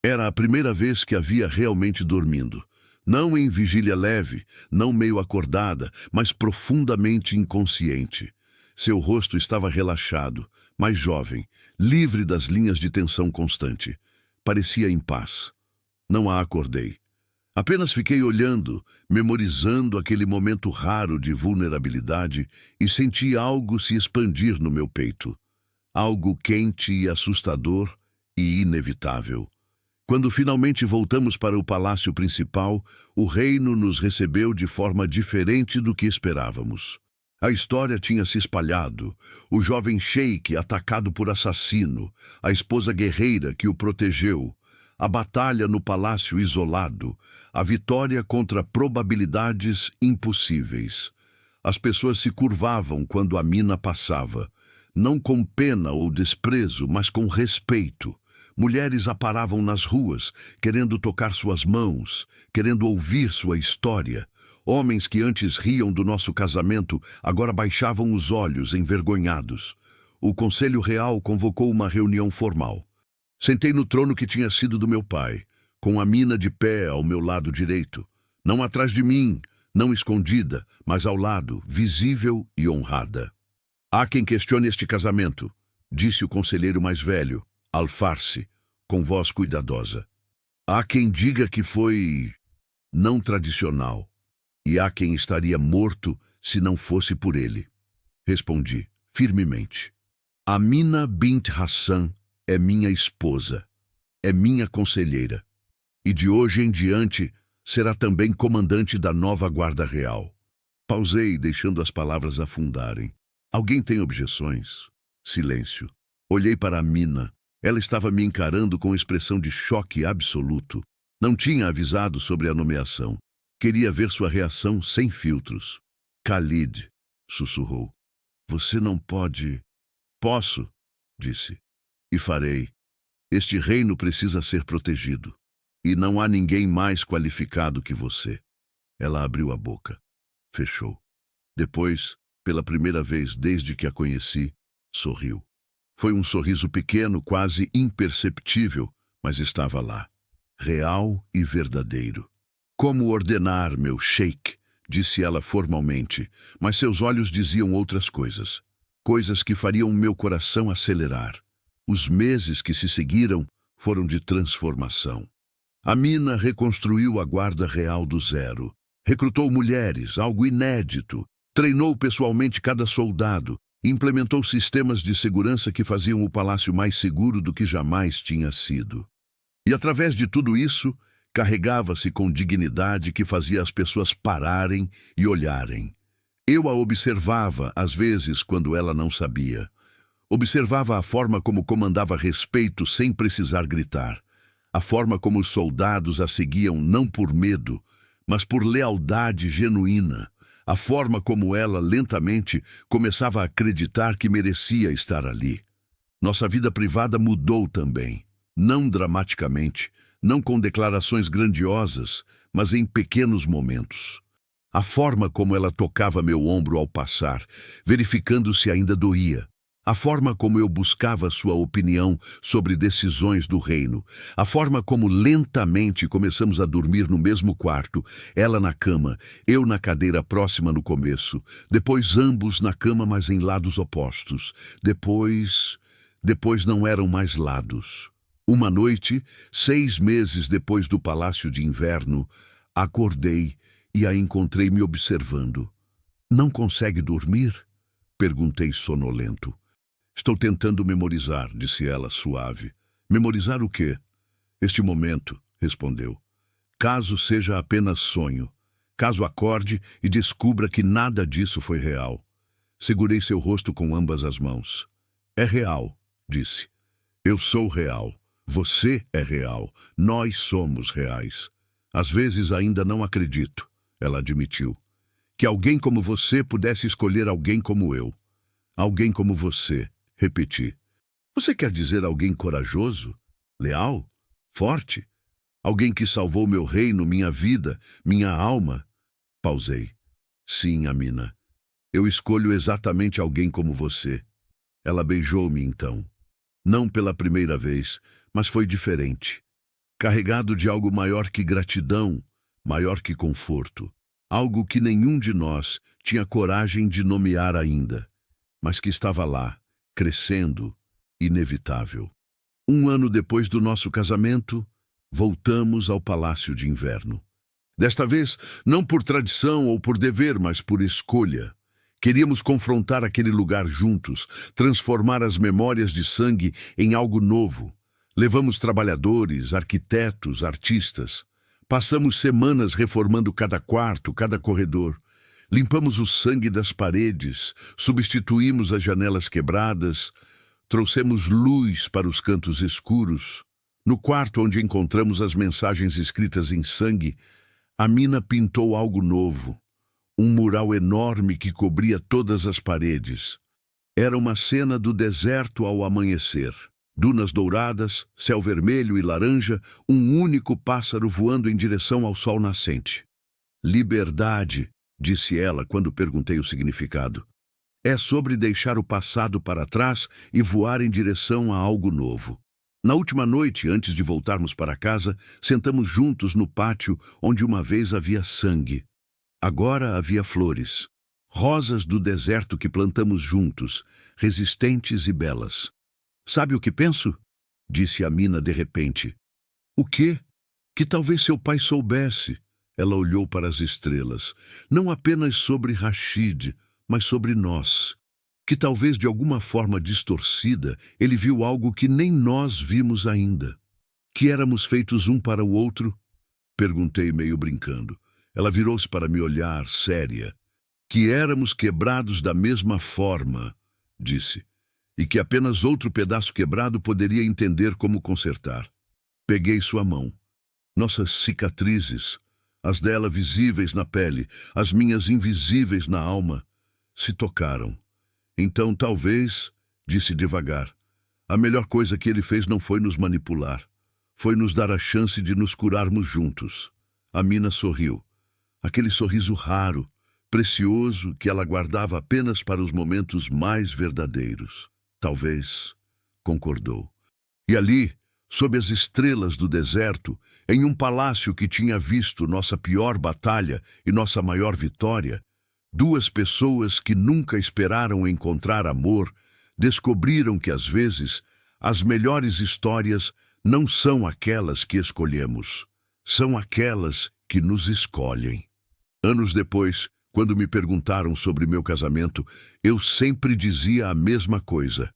Era a primeira vez que a via realmente dormindo. Não em vigília leve, não meio acordada, mas profundamente inconsciente. Seu rosto estava relaxado, mais jovem, livre das linhas de tensão constante. Parecia em paz. Não a acordei. Apenas fiquei olhando, memorizando aquele momento raro de vulnerabilidade e senti algo se expandir no meu peito. Algo quente e assustador e inevitável. Quando finalmente voltamos para o palácio principal, o reino nos recebeu de forma diferente do que esperávamos. A história tinha se espalhado, o jovem sheik atacado por assassino, a esposa guerreira que o protegeu, a batalha no palácio isolado, a vitória contra probabilidades impossíveis. As pessoas se curvavam quando a Mina passava, não com pena ou desprezo, mas com respeito. Mulheres a paravam nas ruas, querendo tocar suas mãos, querendo ouvir sua história. Homens que antes riam do nosso casamento, agora baixavam os olhos, envergonhados. O Conselho Real convocou uma reunião formal. Sentei no trono que tinha sido do meu pai, com a Mina de pé ao meu lado direito. Não atrás de mim, não escondida, mas ao lado, visível e honrada. Há quem questione este casamento, disse o conselheiro mais velho, Alfarce, com voz cuidadosa. Há quem diga que foi não tradicional. E há quem estaria morto se não fosse por ele. Respondi, firmemente. Amina bint Hassan é minha esposa, é minha conselheira, e de hoje em diante será também comandante da nova Guarda Real. Pausei, deixando as palavras afundarem. Alguém tem objeções? Silêncio. Olhei para Amina. Ela estava me encarando com expressão de choque absoluto. Não tinha avisado sobre a nomeação. Queria ver sua reação sem filtros. Khalid, sussurrou. Você não pode... Posso, disse. E farei. Este reino precisa ser protegido. E não há ninguém mais qualificado que você. Ela abriu a boca. Fechou. Depois, pela primeira vez desde que a conheci, sorriu. Foi um sorriso pequeno, quase imperceptível, mas estava lá. Real e verdadeiro. Como ordenar, meu sheik, disse ela formalmente, mas seus olhos diziam outras coisas. Coisas que fariam meu coração acelerar. Os meses que se seguiram foram de transformação. A Mina reconstruiu a Guarda Real do zero. Recrutou mulheres, algo inédito. Treinou pessoalmente cada soldado. Implementou sistemas de segurança que faziam o palácio mais seguro do que jamais tinha sido. E através de tudo isso, carregava-se com dignidade que fazia as pessoas pararem e olharem. Eu a observava, às vezes, quando ela não sabia. Observava a forma como comandava respeito sem precisar gritar. A forma como os soldados a seguiam não por medo, mas por lealdade genuína. A forma como ela, lentamente, começava a acreditar que merecia estar ali. Nossa vida privada mudou também. Não dramaticamente, não com declarações grandiosas, mas em pequenos momentos. A forma como ela tocava meu ombro ao passar, verificando se ainda doía. A forma como eu buscava sua opinião sobre decisões do reino. A forma como lentamente começamos a dormir no mesmo quarto, ela na cama, eu na cadeira próxima no começo, depois ambos na cama, mas em lados opostos. Depois não eram mais lados. Uma noite, 6 meses depois do Palácio de Inverno, acordei e a encontrei me observando. Não consegue dormir? Perguntei sonolento. Estou tentando memorizar, disse ela, suave. Memorizar o quê? Este momento, respondeu. Caso seja apenas sonho. Caso acorde e descubra que nada disso foi real. Segurei seu rosto com ambas as mãos. É real, disse. Eu sou real. Você é real. Nós somos reais. Às vezes ainda não acredito, ela admitiu. Que alguém como você pudesse escolher alguém como eu. Alguém como você, repeti. Você quer dizer alguém corajoso? Leal? Forte? Alguém que salvou meu reino, minha vida, minha alma? Pausei. Sim, Amina. Eu escolho exatamente alguém como você. Ela beijou-me então. Não pela primeira vez, mas foi diferente. Carregado de algo maior que gratidão, maior que conforto. Algo que nenhum de nós tinha coragem de nomear ainda, mas que estava lá, crescendo, inevitável. 1 ano depois do nosso casamento, voltamos ao Palácio de Inverno. Desta vez, não por tradição ou por dever, mas por escolha. Queríamos confrontar aquele lugar juntos, transformar as memórias de sangue em algo novo. Levamos trabalhadores, arquitetos, artistas. Passamos semanas reformando cada quarto, cada corredor. Limpamos o sangue das paredes, substituímos as janelas quebradas, trouxemos luz para os cantos escuros. No quarto onde encontramos as mensagens escritas em sangue, Amina pintou algo novo. Um mural enorme que cobria todas as paredes. Era uma cena do deserto ao amanhecer. Dunas douradas, céu vermelho e laranja, um único pássaro voando em direção ao sol nascente. Liberdade, disse ela quando perguntei o significado. É sobre deixar o passado para trás e voar em direção a algo novo. Na última noite, antes de voltarmos para casa, sentamos juntos no pátio onde uma vez havia sangue. Agora havia flores. Rosas do deserto que plantamos juntos, resistentes e belas. Sabe o que penso? Disse Amina de repente. O quê? Que talvez seu pai soubesse. Ela olhou para as estrelas. Não apenas sobre Rashid, mas sobre nós. Que talvez de alguma forma distorcida, ele viu algo que nem nós vimos ainda. Que éramos feitos um para o outro? Perguntei meio brincando. Ela virou-se para me olhar, séria. Que éramos quebrados da mesma forma, disse. E que apenas outro pedaço quebrado poderia entender como consertar. Peguei sua mão. Nossas cicatrizes, as dela visíveis na pele, as minhas invisíveis na alma, se tocaram. Então, talvez, disse devagar, a melhor coisa que ele fez não foi nos manipular. Foi nos dar a chance de nos curarmos juntos. Amina sorriu. Aquele sorriso raro, precioso, que ela guardava apenas para os momentos mais verdadeiros. Talvez, concordou. E ali, sob as estrelas do deserto, em um palácio que tinha visto nossa pior batalha e nossa maior vitória, duas pessoas que nunca esperaram encontrar amor descobriram que, às vezes, as melhores histórias não são aquelas que escolhemos, são aquelas que nos escolhem. Anos depois, quando me perguntaram sobre meu casamento, eu sempre dizia a mesma coisa.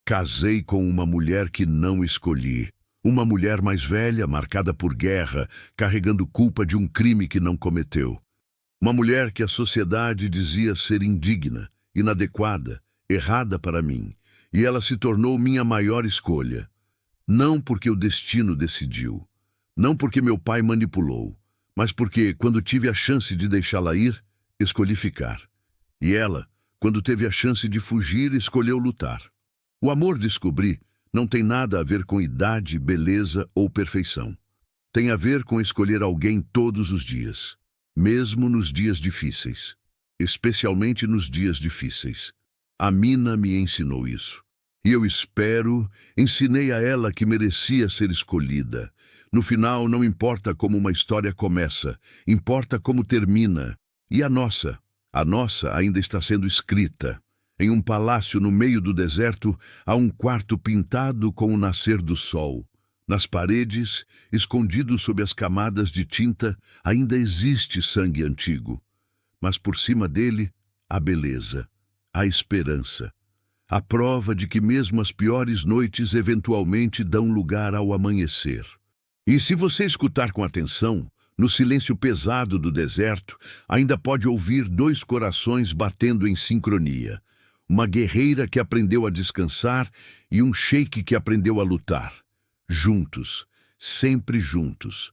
Casei com uma mulher que não escolhi. Uma mulher mais velha, marcada por guerra, carregando culpa de um crime que não cometeu. Uma mulher que a sociedade dizia ser indigna, inadequada, errada para mim. E ela se tornou minha maior escolha. Não porque o destino decidiu. Não porque meu pai manipulou. Mas porque, quando tive a chance de deixá-la ir, escolhi ficar. E ela, quando teve a chance de fugir, escolheu lutar. O amor, descobri, não tem nada a ver com idade, beleza ou perfeição. Tem a ver com escolher alguém todos os dias, mesmo nos dias difíceis. Especialmente nos dias difíceis. Amina me ensinou isso. E eu ensinei a ela que merecia ser escolhida. No final, não importa como uma história começa, importa como termina. E a nossa ainda está sendo escrita. Em um palácio no meio do deserto, há um quarto pintado com o nascer do sol. Nas paredes, escondido sob as camadas de tinta, ainda existe sangue antigo. Mas por cima dele, a beleza, a esperança. A prova de que mesmo as piores noites eventualmente dão lugar ao amanhecer. E se você escutar com atenção, no silêncio pesado do deserto, ainda pode ouvir dois corações batendo em sincronia. uma guerreira que aprendeu a descansar e um sheik que aprendeu a lutar. Juntos, sempre juntos.